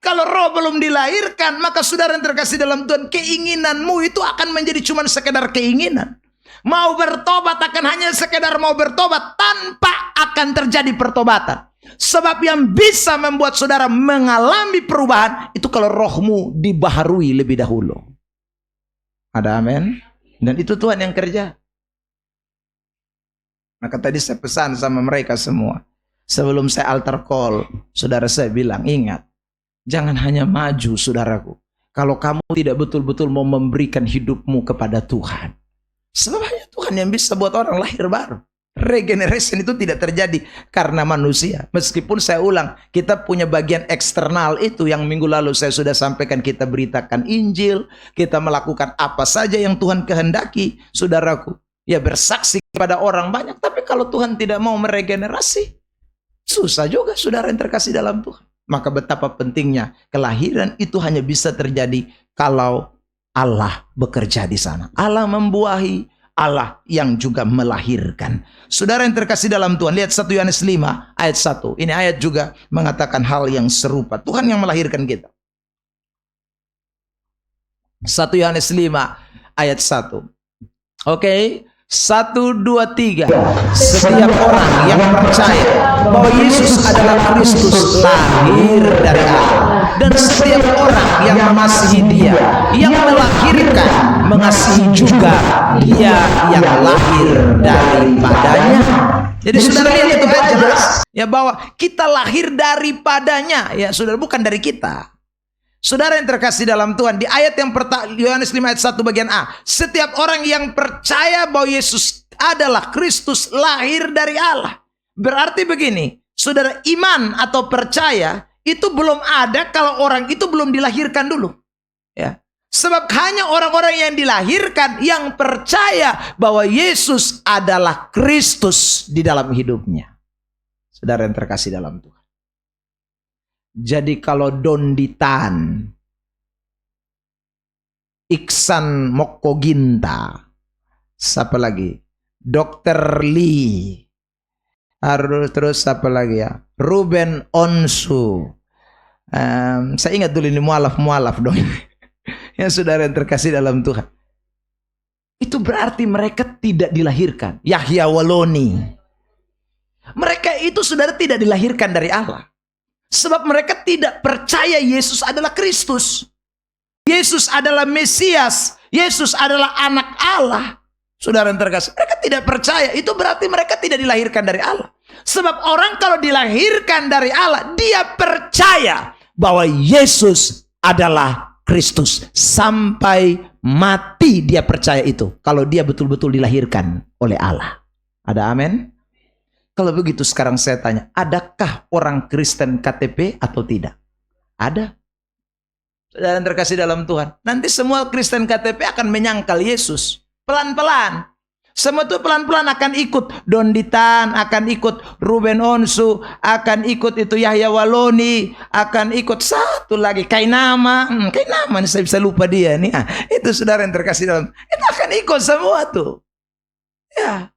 Kalau roh belum dilahirkan, maka saudara yang terkasih dalam Tuhan, keinginanmu itu akan menjadi cuma sekedar keinginan. Mau bertobat akan hanya sekedar mau bertobat tanpa akan terjadi pertobatan. Sebab yang bisa membuat saudara mengalami perubahan itu kalau rohmu dibaharui lebih dahulu. Ada amin? Dan itu Tuhan yang kerja. Maka tadi saya pesan sama mereka semua. Sebelum saya altar call, saudara saya bilang, ingat, jangan hanya maju, saudaraku, kalau kamu tidak betul-betul mau memberikan hidupmu kepada Tuhan. Sebab hanya Tuhan yang bisa buat orang lahir baru. Regeneration itu tidak terjadi karena manusia. Meskipun saya ulang, kita punya bagian eksternal itu yang minggu lalu saya sudah sampaikan. Kita beritakan Injil, kita melakukan apa saja yang Tuhan kehendaki, saudaraku. Ya, bersaksi kepada orang banyak. Tapi kalau Tuhan tidak mau meregenerasi, susah juga, saudara yang terkasih dalam Tuhan. Maka betapa pentingnya kelahiran itu hanya bisa terjadi kalau Allah bekerja di sana. Allah membuahi, Allah yang juga melahirkan. Saudara yang terkasih dalam Tuhan, lihat 1 Yohanes 5 ayat 1. Ini ayat juga mengatakan hal yang serupa. Tuhan yang melahirkan kita. 1 Yohanes 5 ayat 1. Oke. 1, 2, 3. Setiap orang yang percaya bahwa Yesus adalah Kristus lahir dari Allah. Dan setiap orang yang mengasihi Dia, yang melahirkan, mengasihi juga Dia yang lahir daripadanya. Jadi saudara lihat itu kan jelas ya, bahwa kita lahir daripadanya. Ya saudara, bukan dari kita. Saudara yang terkasih dalam Tuhan, di ayat yang pertama, Yohanes 5 ayat 1 bagian A, setiap orang yang percaya bahwa Yesus adalah Kristus lahir dari Allah. Berarti begini, saudara, iman atau percaya itu belum ada kalau orang itu belum dilahirkan dulu. Ya. Sebab hanya orang-orang yang dilahirkan yang percaya bahwa Yesus adalah Kristus di dalam hidupnya. Saudara yang terkasih dalam Tuhan. Jadi kalau Donditan, Iksan Mokoginta, siapa lagi? Dr. Lee, terus siapa lagi ya? Ruben Onsu. Saya ingat dulu ini mualaf dong. Ya saudara yang terkasih dalam Tuhan. Itu berarti mereka tidak dilahirkan. Yahya Waloni. Mereka itu saudara tidak dilahirkan dari Allah. Sebab mereka tidak percaya Yesus adalah Kristus. Yesus adalah Mesias, Yesus adalah anak Allah. Saudara yang terkasih, mereka tidak percaya. Itu berarti mereka tidak dilahirkan dari Allah. Sebab orang kalau dilahirkan dari Allah, dia percaya bahwa Yesus adalah Kristus. Sampai mati dia percaya itu. Kalau dia betul-betul dilahirkan oleh Allah. Ada amin? Kalau begitu sekarang saya tanya, adakah orang Kristen KTP atau tidak? Ada. Saudara yang terkasih dalam Tuhan, nanti semua Kristen KTP akan menyangkal Yesus. Pelan-pelan. Semua itu pelan-pelan akan ikut. Donditan akan ikut. Ruben Onsu akan ikut. Itu Yahya Waloni akan ikut. Satu lagi Kainama. Kainama nih, saya bisa lupa dia nih. Itu saudara yang terkasih dalam. Itu akan ikut semua tuh. Ya.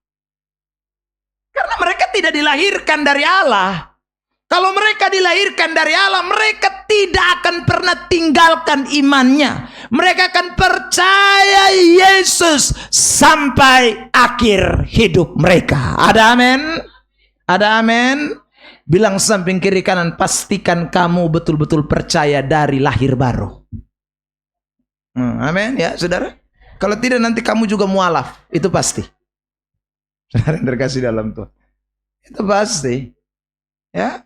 Karena mereka tidak dilahirkan dari Allah. Kalau mereka dilahirkan dari Allah, mereka tidak akan pernah tinggalkan imannya. Mereka akan percaya Yesus sampai akhir hidup mereka. Ada amin? Ada amin? Bilang samping kiri kanan, pastikan kamu betul-betul percaya dari lahir baru. Amin ya saudara? Kalau tidak nanti kamu juga mualaf. Itu pasti. Saudara yang terkasih dalam Tuhan. Itu pasti. Ya.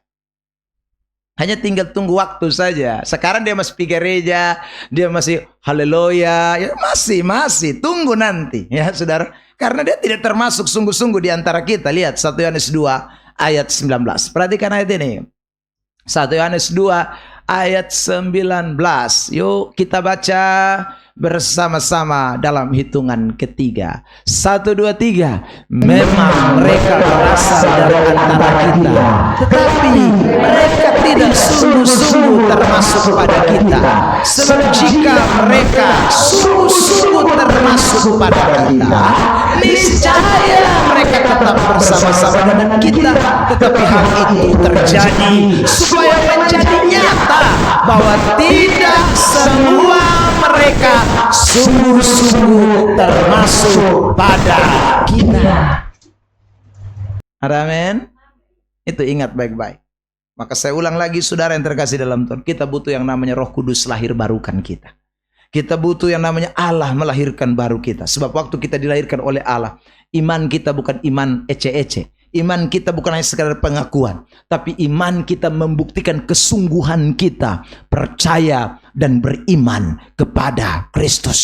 Hanya tinggal tunggu waktu saja. Sekarang dia masih pergi gereja, dia masih haleluya, ya masih tunggu nanti, ya saudara. Karena dia tidak termasuk sungguh-sungguh di antara kita. Lihat 1 Yohanes 2 ayat 19. Perhatikan ayat ini. 1 Yohanes 2 ayat 19. Yuk kita baca bersama-sama dalam hitungan ketiga. 1, 2, 3. Memang mereka berasal dari antara kita, tetapi mereka tidak sungguh-sungguh termasuk pada kita. Sebab jika mereka sungguh-sungguh termasuk pada kita, niscaya mereka tetap bersama-sama dengan kita. Tetapi hal itu terjadi supaya menjadi nyata bahwa tidak semua mereka sungguh-sungguh termasuk pada kita. Amin. Itu ingat baik-baik. Maka saya ulang lagi saudara yang terkasih dalam Tuhan, kita butuh yang namanya Roh Kudus lahir barukan kita. Kita butuh yang namanya Allah melahirkan baru kita. Sebab waktu kita dilahirkan oleh Allah, iman kita bukan iman ece-ece. Iman kita bukan hanya sekadar pengakuan, tapi iman kita membuktikan kesungguhan kita percaya dan beriman kepada Kristus.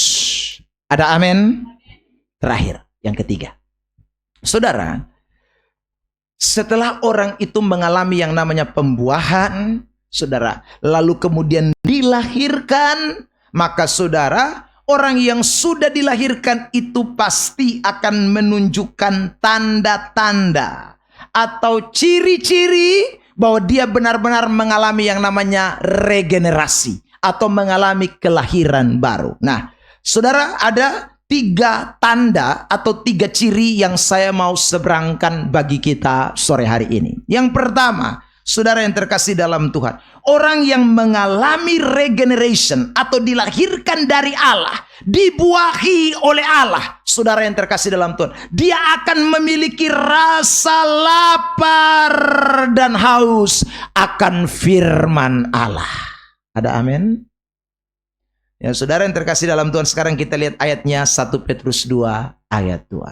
Ada amin? Terakhir, yang ketiga. Saudara, setelah orang itu mengalami yang namanya pembuahan, saudara, lalu kemudian dilahirkan, maka saudara, orang yang sudah dilahirkan itu pasti akan menunjukkan tanda-tanda atau ciri-ciri bahwa dia benar-benar mengalami yang namanya regenerasi atau mengalami kelahiran baru. Nah, saudara, ada 3 tanda atau 3 ciri yang saya mau seberangkan bagi kita sore hari ini. Yang pertama, saudara yang terkasih dalam Tuhan, orang yang mengalami regeneration atau dilahirkan dari Allah, dibuahi oleh Allah, saudara yang terkasih dalam Tuhan, dia akan memiliki rasa lapar dan haus akan firman Allah. Ada amin? Ya, saudara yang terkasih dalam Tuhan, sekarang kita lihat ayatnya 1 Petrus 2 ayat 2.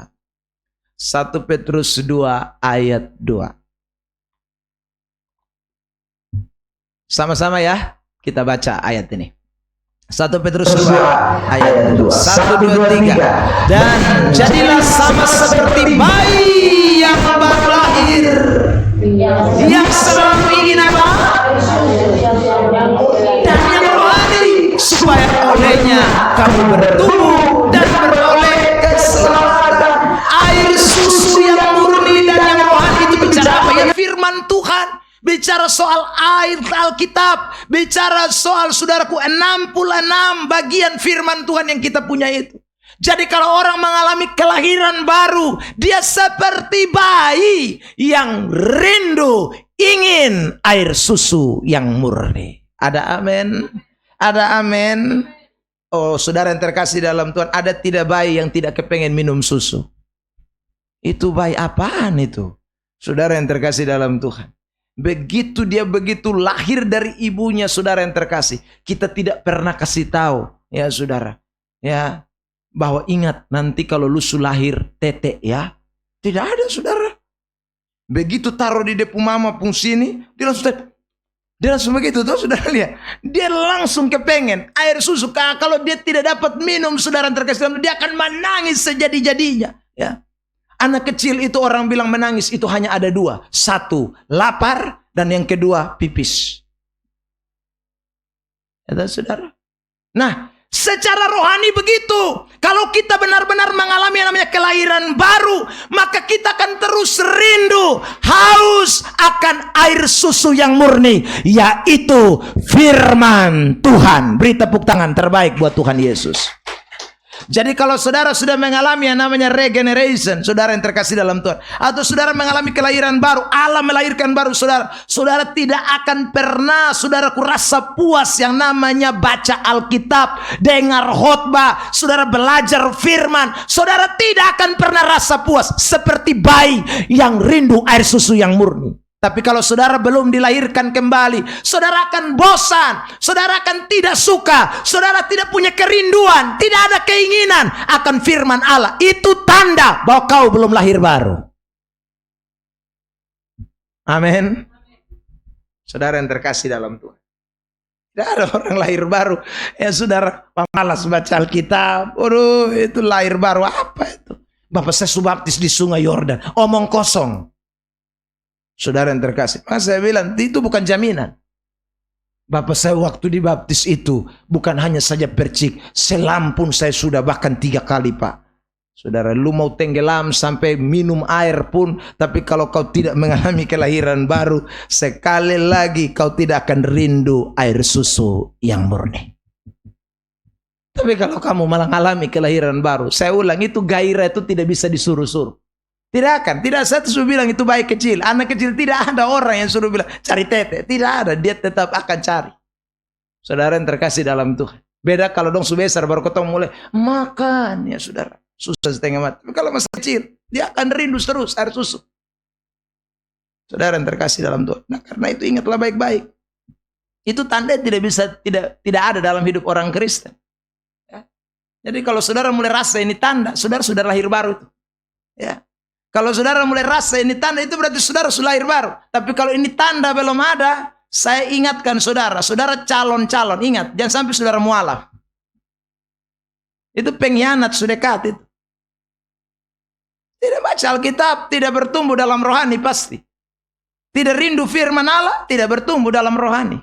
1 Petrus 2 ayat 2. Sama-sama ya, kita baca ayat ini. 1 Petrus 2 ayat 2. 1, 2, 3. Dan jadilah sama seperti bayi yang baru lahir, yang selalu ingin apa? Dan yang rohani, supaya olehnya kamu bertumbuh dan beroleh keselamatan. Air susu yang murni dan yang rohani itu bicara apa? Ya, firman Tuhan. Bicara soal air Alkitab, bicara soal saudaraku 66 bagian firman Tuhan yang kita punya itu. Jadi kalau orang mengalami kelahiran baru, dia seperti bayi yang rindu ingin air susu yang murni. Ada amin? Ada amin? Oh, saudara yang terkasih dalam Tuhan, ada tidak bayi yang tidak kepengen minum susu? Itu bayi apaan itu? Saudara yang terkasih dalam Tuhan, begitu dia begitu lahir dari ibunya, saudara yang terkasih, kita tidak pernah kasih tahu, ya saudara, ya, bahwa ingat nanti kalau lusu lahir tete ya. Tidak ada saudara. Begitu taruh di depu mama pun sini, dia langsung begitu tuh saudara lihat. Dia langsung kepengen air susu. Kalau dia tidak dapat minum saudara terkasih, dia akan menangis sejadi-jadinya. Ya. Anak kecil itu orang bilang menangis itu hanya ada dua. Satu, lapar, dan yang kedua pipis. Ya saudara. Nah, secara rohani begitu. Kalau kita benar-benar mengalami yang namanya kelahiran baru, maka kita akan terus rindu, haus akan air susu yang murni, yaitu firman Tuhan. Beri tepuk tangan terbaik buat Tuhan Yesus. Jadi kalau saudara sudah mengalami yang namanya regeneration, saudara yang terkasih dalam Tuhan, atau saudara mengalami kelahiran baru, Allah melahirkan baru saudara, saudara tidak akan pernah saudaraku rasa puas yang namanya baca Alkitab, dengar khotbah, saudara belajar firman, saudara tidak akan pernah rasa puas seperti bayi yang rindu air susu yang murni. Tapi kalau saudara belum dilahirkan kembali, saudara akan bosan, saudara akan tidak suka, saudara tidak punya kerinduan, tidak ada keinginan akan firman Allah. Itu tanda bahwa kau belum lahir baru. Amin. Saudara yang terkasih dalam Tuhan. Tidak ada orang lahir baru. Ya saudara, malas baca Alkitab. Waduh, itu lahir baru apa itu? Bapak saya subaptis di Sungai Yordan. Omong kosong. Saudara yang terkasih, maka saya bilang itu bukan jaminan. Bapak saya waktu dibaptis itu bukan hanya saja percik, selam pun saya sudah bahkan 3 kali Pak. Saudara, lu mau tenggelam sampai minum air pun, tapi kalau kau tidak mengalami kelahiran baru, sekali lagi kau tidak akan rindu air susu yang murni. Tapi kalau kamu malah mengalami kelahiran baru, saya ulang, itu gairah itu tidak bisa disuruh-suruh. Tidak akan, tidak satu suruh bilang itu bayi kecil. Anak kecil tidak ada orang yang suruh bilang cari tete. Tidak ada, dia tetap akan cari. Saudara yang terkasih dalam Tuhan. Beda kalau dong sudah besar baru ketemu mulai makan ya saudara. Susah setengah mati. Tapi kalau masih kecil, dia akan rindu terus air susu. Saudara yang terkasih dalam Tuhan. Nah, karena itu ingatlah baik-baik. Itu tanda tidak ada dalam hidup orang Kristen. Ya. Jadi kalau saudara mulai rasa ini tanda, saudara sudah lahir baru itu. Ya. Kalau saudara mulai rasa ini tanda, itu berarti saudara sudah lahir baru. Tapi kalau ini tanda belum ada, saya ingatkan saudara, saudara calon-calon, ingat, jangan sampai saudara mualaf. Itu pengkhianat sudah dekat itu. Tidak baca Alkitab, tidak bertumbuh dalam rohani pasti. Tidak rindu firman Allah, tidak bertumbuh dalam rohani.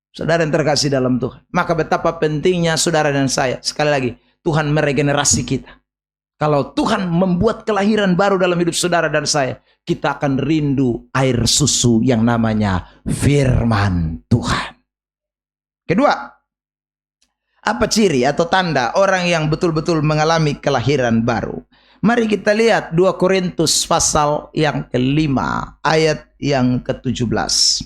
Saudara yang terkasih dalam Tuhan. Maka betapa pentingnya saudara dan saya. Sekali lagi, Tuhan meregenerasi kita. Kalau Tuhan membuat kelahiran baru dalam hidup saudara dan saya, kita akan rindu air susu yang namanya firman Tuhan. Kedua, apa ciri atau tanda orang yang betul-betul mengalami kelahiran baru? Mari kita lihat 2 Korintus pasal yang ke-5 ayat yang ke-17.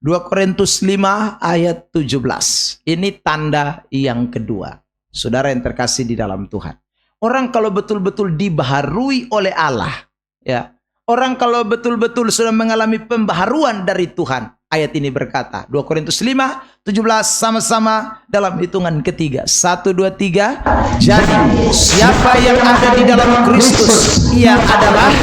2 Korintus 5 ayat 17. Ini tanda yang kedua. Saudara yang terkasih di dalam Tuhan. Orang kalau betul-betul dibaharui oleh Allah, ya. Orang kalau betul-betul sudah mengalami pembaharuan dari Tuhan. Ayat ini berkata, 2 Korintus 5, 17 sama-sama dalam hitungan ketiga. 1, 2, 3. Jadi siapa yang ada di dalam Kristus, ia adalah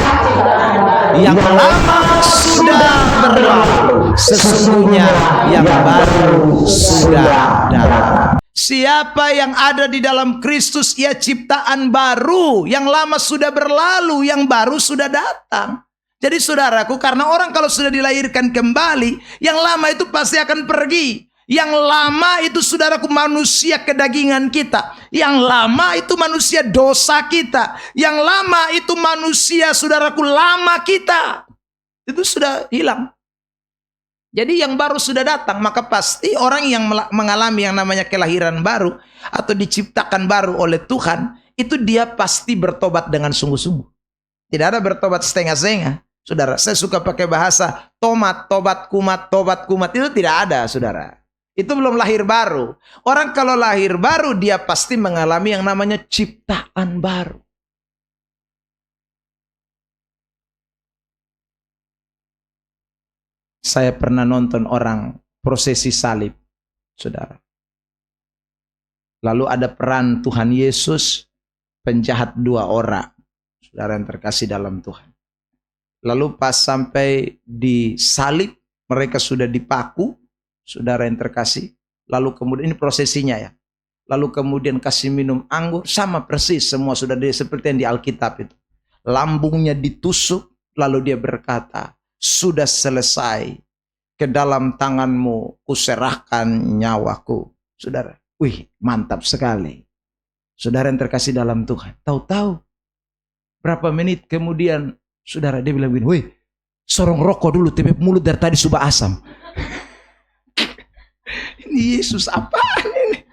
yang lama sudah berlalu. Sesungguhnya yang baru sudah datang. Siapa yang ada di dalam Kristus, ia ciptaan baru. Yang lama sudah berlalu, yang baru sudah datang. Jadi saudaraku, karena orang kalau sudah dilahirkan kembali, yang lama itu pasti akan pergi. Yang lama itu saudaraku manusia kedagingan kita. Yang lama itu manusia dosa kita. Yang lama itu manusia saudaraku lama kita. Itu sudah hilang. Jadi yang baru sudah datang, maka pasti orang yang mengalami yang namanya kelahiran baru atau diciptakan baru oleh Tuhan, itu dia pasti bertobat dengan sungguh-sungguh. Tidak ada bertobat setengah-setengah. Saudara, saya suka pakai bahasa tobat kumat, itu tidak ada, saudara. Itu belum lahir baru. Orang kalau lahir baru, dia pasti mengalami yang namanya ciptaan baru. Saya pernah nonton orang prosesi salib, saudara. Lalu ada peran Tuhan Yesus, penjahat 2 orang. Saudara yang terkasih dalam Tuhan. Lalu pas sampai di salib, mereka sudah dipaku, saudara yang terkasih. Lalu kemudian, ini prosesinya ya. Lalu kemudian kasih minum anggur, sama persis semua sudah seperti yang di Alkitab itu. Lambungnya ditusuk, lalu dia berkata, sudah selesai, ke dalam tanganmu kuserahkan nyawaku. Saudara, wih mantap sekali. Saudara yang terkasih dalam Tuhan, tahu-tahu berapa menit kemudian, saudara dia bilang begini, wih sorong rokok dulu, tapi mulut dari tadi sudah asam. Ini Yesus apaan ini?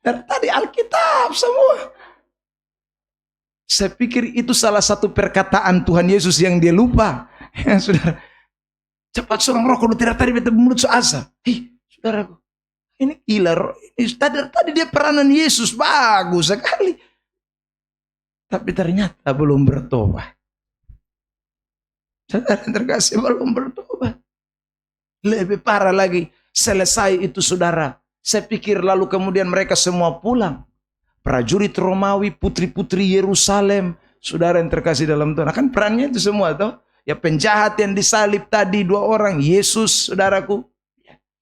Dari tadi Alkitab semua. Saya pikir itu salah satu perkataan Tuhan Yesus yang dia lupa. Ya, saudara, cepat sorong rokok dulu, tidak tadi mulut sudah asam. Hei, saudaraku, ini gila. Tadi dia peranan Yesus bagus sekali. Tapi ternyata belum bertobat. Saudara yang terkasih, belum bertobat. Lebih parah lagi, selesai itu saudara. Saya pikir lalu kemudian mereka semua pulang. Prajurit Romawi, putri-putri Yerusalem, saudara yang terkasih dalam Tuhan. Kan perannya itu semua toh. Ya penjahat yang disalib tadi 2 orang, Yesus, saudaraku.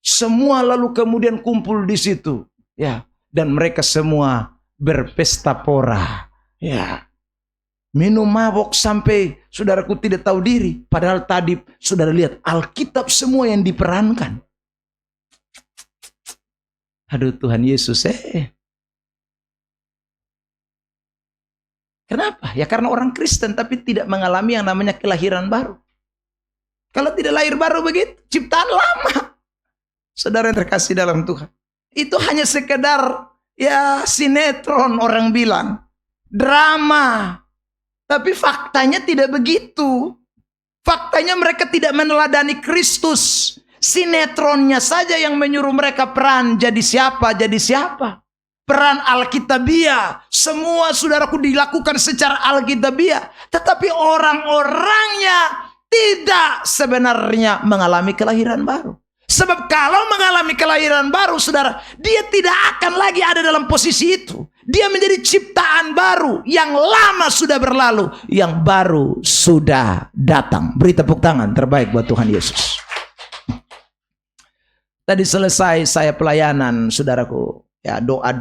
Semua lalu kemudian kumpul di situ. Ya, dan mereka semua berpesta pora. Ya. Minum mabok sampai saudaraku tidak tahu diri. Padahal tadi saudara lihat Alkitab semua yang diperankan. Aduh Tuhan Yesus Kenapa? Ya karena orang Kristen tapi tidak mengalami yang namanya kelahiran baru. Kalau tidak lahir baru begitu, ciptaan lama. Saudara yang terkasih dalam Tuhan. Itu hanya sekedar ya sinetron orang bilang. Drama. Tapi faktanya tidak begitu. Faktanya mereka tidak meneladani Kristus. Sinetronnya saja yang menyuruh mereka peran jadi siapa, jadi siapa. Peran Alkitabiah. Semua saudaraku dilakukan secara Alkitabiah. Tetapi orang-orangnya tidak sebenarnya mengalami kelahiran baru. Sebab kalau mengalami kelahiran baru saudara, dia tidak akan lagi ada dalam posisi itu. Dia menjadi ciptaan baru. Yang lama sudah berlalu, yang baru sudah datang. Beri tepuk tangan terbaik buat Tuhan Yesus. Tadi selesai saya pelayanan saudaraku. Ya, doa.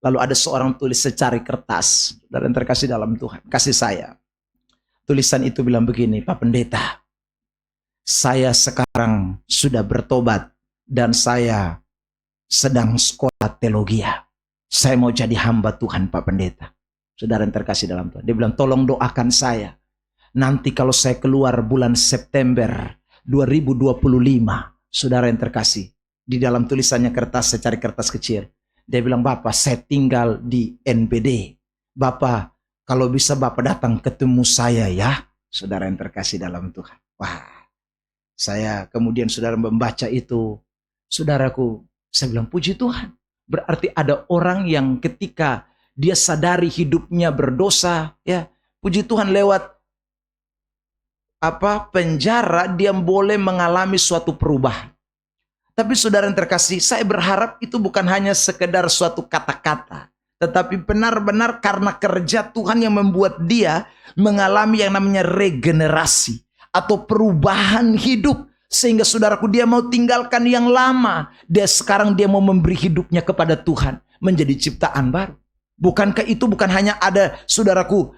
Lalu ada seorang tulis secari kertas. Saudara yang terkasih dalam Tuhan, kasih saya. Tulisan itu bilang begini, Pak Pendeta, saya sekarang sudah bertobat dan saya sedang sekolah teologi. Saya mau jadi hamba Tuhan Pak Pendeta. Saudara yang terkasih dalam Tuhan. Dia bilang tolong doakan saya. Nanti kalau saya keluar bulan September 2025. Saudara yang terkasih. Di dalam tulisannya kertas, saya cari kertas kecil. Dia bilang, Bapak saya tinggal di NPD. Bapak kalau bisa Bapak datang ketemu saya ya. Saudara yang terkasih dalam Tuhan. Wah. Saya kemudian saudara membaca itu. Saudaraku, saya bilang puji Tuhan. Berarti ada orang yang ketika dia sadari hidupnya berdosa, ya, puji Tuhan lewat penjara dia boleh mengalami suatu perubahan. Tapi saudara yang terkasih, saya berharap itu bukan hanya sekedar suatu kata-kata, tetapi benar-benar karena kerja Tuhan yang membuat dia mengalami yang namanya regenerasi atau perubahan hidup. Sehingga saudaraku dia mau tinggalkan yang lama. Sekarang dia mau memberi hidupnya kepada Tuhan. Menjadi ciptaan baru. Bukankah itu bukan hanya ada saudaraku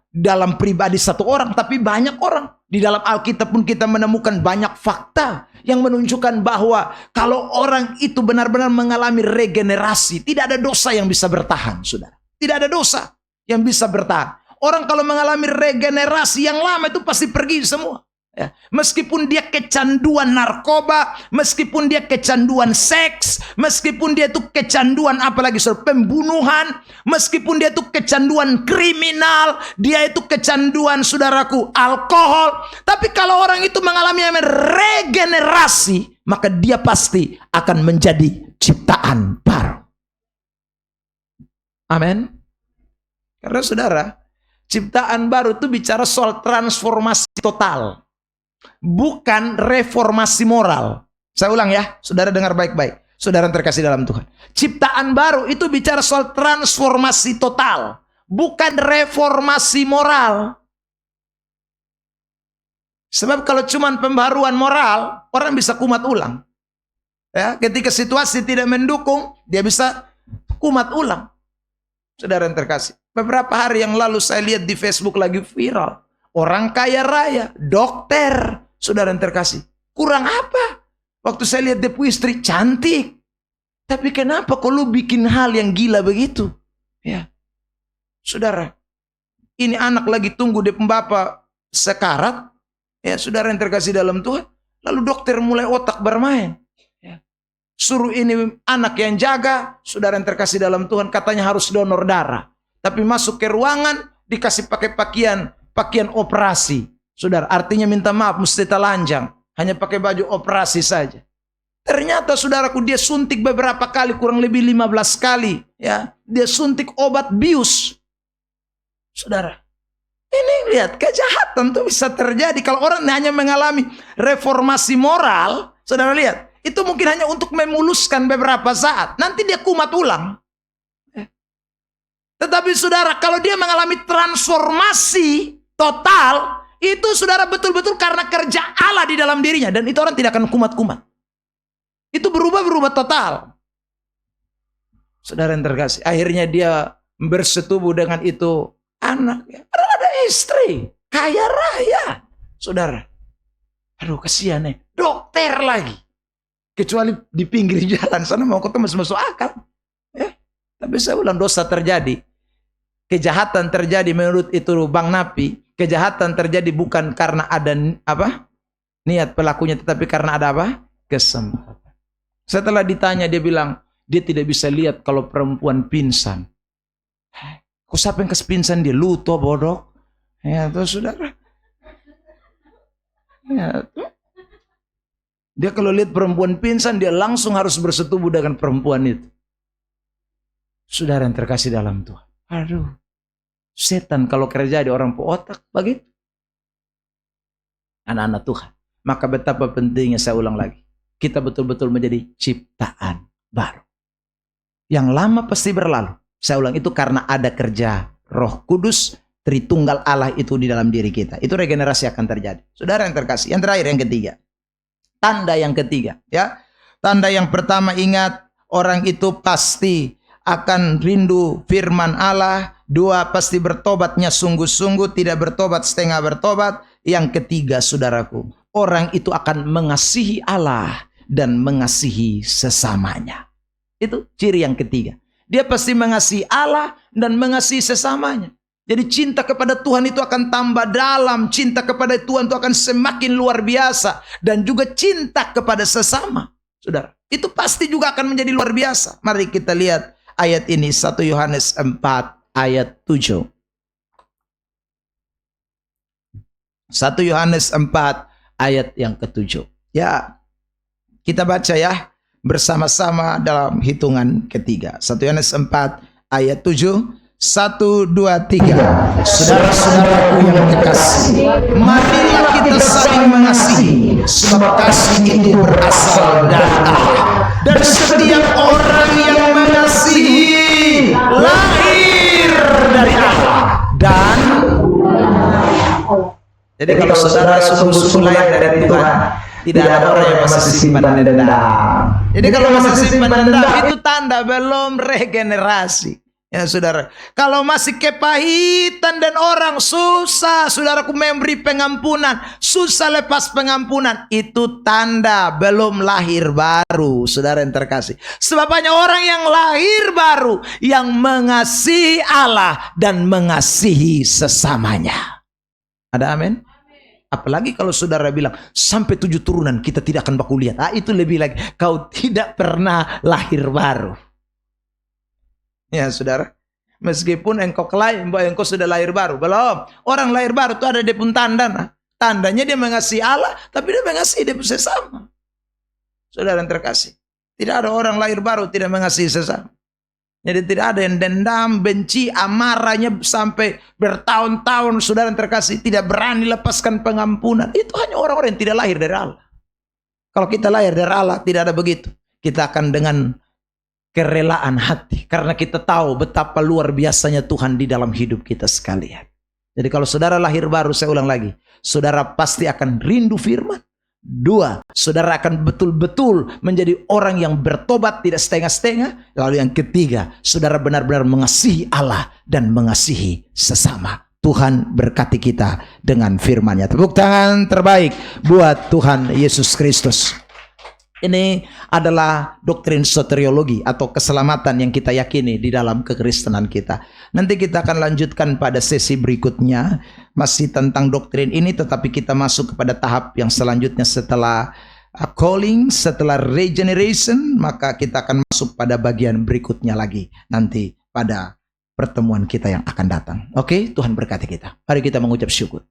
dalam pribadi satu orang. Tapi banyak orang. Di dalam Alkitab pun kita menemukan banyak fakta. Yang menunjukkan bahwa kalau orang itu benar-benar mengalami regenerasi. Tidak ada dosa yang bisa bertahan saudara. Tidak ada dosa yang bisa bertahan. Orang kalau mengalami regenerasi yang lama itu pasti pergi semua. Ya, meskipun dia kecanduan narkoba, meskipun dia kecanduan seks, meskipun dia itu kecanduan apalagi pembunuhan, meskipun dia itu kecanduan kriminal, dia itu kecanduan saudaraku alkohol. Tapi kalau orang itu mengalami regenerasi, maka dia pasti akan menjadi ciptaan baru. Amin. Karena saudara, ciptaan baru itu bicara soal transformasi total. Bukan reformasi moral. Saya ulang ya, saudara dengar baik-baik. Saudara yang terkasih dalam Tuhan. Ciptaan baru itu bicara soal transformasi total. Bukan reformasi moral. Sebab kalau cuma pembaruan moral, orang bisa kumat ulang. Ya, ketika situasi tidak mendukung, dia bisa kumat ulang. Saudara yang terkasih. Beberapa hari yang lalu saya lihat di Facebook lagi viral. Orang kaya raya, dokter. Saudara yang terkasih. Kurang apa? Waktu saya lihat dia punya istri cantik. Tapi kenapa kok lu bikin hal yang gila begitu? Ya. Saudara, ini anak lagi tunggu di pembapa sekarat. Ya, saudara yang terkasih dalam Tuhan. Lalu dokter mulai otak bermain. Ya. Suruh ini anak yang jaga. Saudara yang terkasih dalam Tuhan, katanya harus donor darah. Tapi masuk ke ruangan, dikasih pakai pakaian operasi. Saudara, artinya minta maaf, mesti telanjang. Hanya pakai baju operasi saja. Ternyata saudaraku, dia suntik beberapa kali, kurang lebih 15 kali. Ya, dia suntik obat bius. Saudara, ini lihat, kejahatan itu bisa terjadi. Kalau orang hanya mengalami reformasi moral, saudara lihat, itu mungkin hanya untuk memuluskan beberapa saat. Nanti dia kumat ulang. Tetapi saudara, kalau dia mengalami transformasi total, itu saudara betul-betul karena kerja Allah di dalam dirinya. Dan itu orang tidak akan kumat-kumat. Itu berubah total. Saudara yang terkasih, akhirnya dia bersetubuh dengan itu anak. Padahal ada istri, kaya raya. Saudara, aduh kasihan nih, dokter lagi. Kecuali di pinggir jalan sana mau ketemu masuk akal. Ya. Tapi saya ulang, dosa terjadi. Kejahatan terjadi menurut itu Bang Napi. Kejahatan terjadi bukan karena ada niat pelakunya, tetapi karena ada kesempatan. Setelah ditanya, dia bilang dia tidak bisa lihat kalau perempuan pingsan. Kok siapa yang pingsan? Dia luto bodoh. Ya tuh saudara. Ya tuh. Dia kalau lihat perempuan pingsan, dia langsung harus bersetubuh dengan perempuan itu. Saudara yang terkasih dalam Tuhan. Aduh, setan kalau kerja di orang otak begitu. Anak-anak Tuhan. Maka betapa pentingnya, saya ulang lagi. Kita betul-betul menjadi ciptaan baru. Yang lama pasti berlalu. Saya ulang, itu karena ada kerja Roh Kudus, Tritunggal Allah itu di dalam diri kita. Itu regenerasi akan terjadi. Saudara yang terkasih. Yang terakhir, yang ketiga. Tanda yang ketiga. Ya. Tanda yang pertama, ingat, orang itu pasti akan rindu firman Allah. 2, pasti bertobatnya sungguh-sungguh, tidak bertobat setengah bertobat. Yang ketiga, saudaraku, orang itu akan mengasihi Allah dan mengasihi sesamanya. Itu ciri yang ketiga. Dia pasti mengasihi Allah dan mengasihi sesamanya. Jadi cinta kepada Tuhan itu akan tambah dalam. Cinta kepada Tuhan itu akan semakin luar biasa. Dan juga cinta kepada sesama. Saudara, itu pasti juga akan menjadi luar biasa. Mari kita lihat ayat ini, 1 Yohanes 4 ayat 7. 1 Yohanes 4 ayat yang ke-7. Ya, kita baca ya bersama-sama dalam hitungan ketiga. 1 Yohanes 4 ayat 7. 1, 2, 3. Saudara-saudaraku yang kekasih, marilah kita saling mengasihi, sebab kasih itu berasal dari Allah. Dan setiap orang yang mengasihi lahir dari Allah. Dan jadi kalau saudara sungguh-sungguh lahir dari Tuhan, tidak ada orang yang masih simpan dendam. Jadi kalau masih simpan dendam, itu tanda belum regenerasi. Ya saudara, kalau masih kepahitan dan orang susah, saudaraku, memberi pengampunan, susah lepas pengampunan, itu tanda belum lahir baru, saudara yang terkasih. Sebab hanya orang yang lahir baru yang mengasihi Allah dan mengasihi sesamanya. Ada amin? Apalagi kalau saudara bilang sampai 7 turunan kita tidak akan baku lihat. Itu lebih lagi, kau tidak pernah lahir baru. Ya saudara, meskipun engkau klaim bahwa engkau sudah lahir baru, belum. Orang lahir baru itu ada dia pun tanda. Nah. Tandanya dia mengasihi Allah, tapi dia mengasihi dia pun sesama. Saudara yang terkasih, tidak ada orang lahir baru tidak mengasihi sesama. Jadi tidak ada yang dendam, benci, amarahnya sampai bertahun-tahun. Saudara yang terkasih, tidak berani lepaskan pengampunan. Itu hanya orang-orang yang tidak lahir dari Allah. Kalau kita lahir dari Allah, tidak ada begitu. kita akan dengan kerelaan hati, karena kita tahu betapa luar biasanya Tuhan di dalam hidup kita sekalian. Jadi kalau saudara lahir baru, saya ulang lagi, saudara pasti akan rindu firman. 2, saudara akan betul-betul menjadi orang yang bertobat, tidak setengah-setengah. Lalu yang ketiga, saudara benar-benar mengasihi Allah dan mengasihi sesama. Tuhan berkati kita dengan firman-Nya. Tepuk tangan terbaik buat Tuhan Yesus Kristus. Ini adalah doktrin soteriologi atau keselamatan yang kita yakini di dalam kekristenan kita. Nanti kita akan lanjutkan pada sesi berikutnya masih tentang doktrin ini, tetapi kita masuk kepada tahap yang selanjutnya setelah calling, setelah regeneration, maka kita akan masuk pada bagian berikutnya lagi nanti pada pertemuan kita yang akan datang. Oke, Tuhan berkati kita. Mari kita mengucap syukur.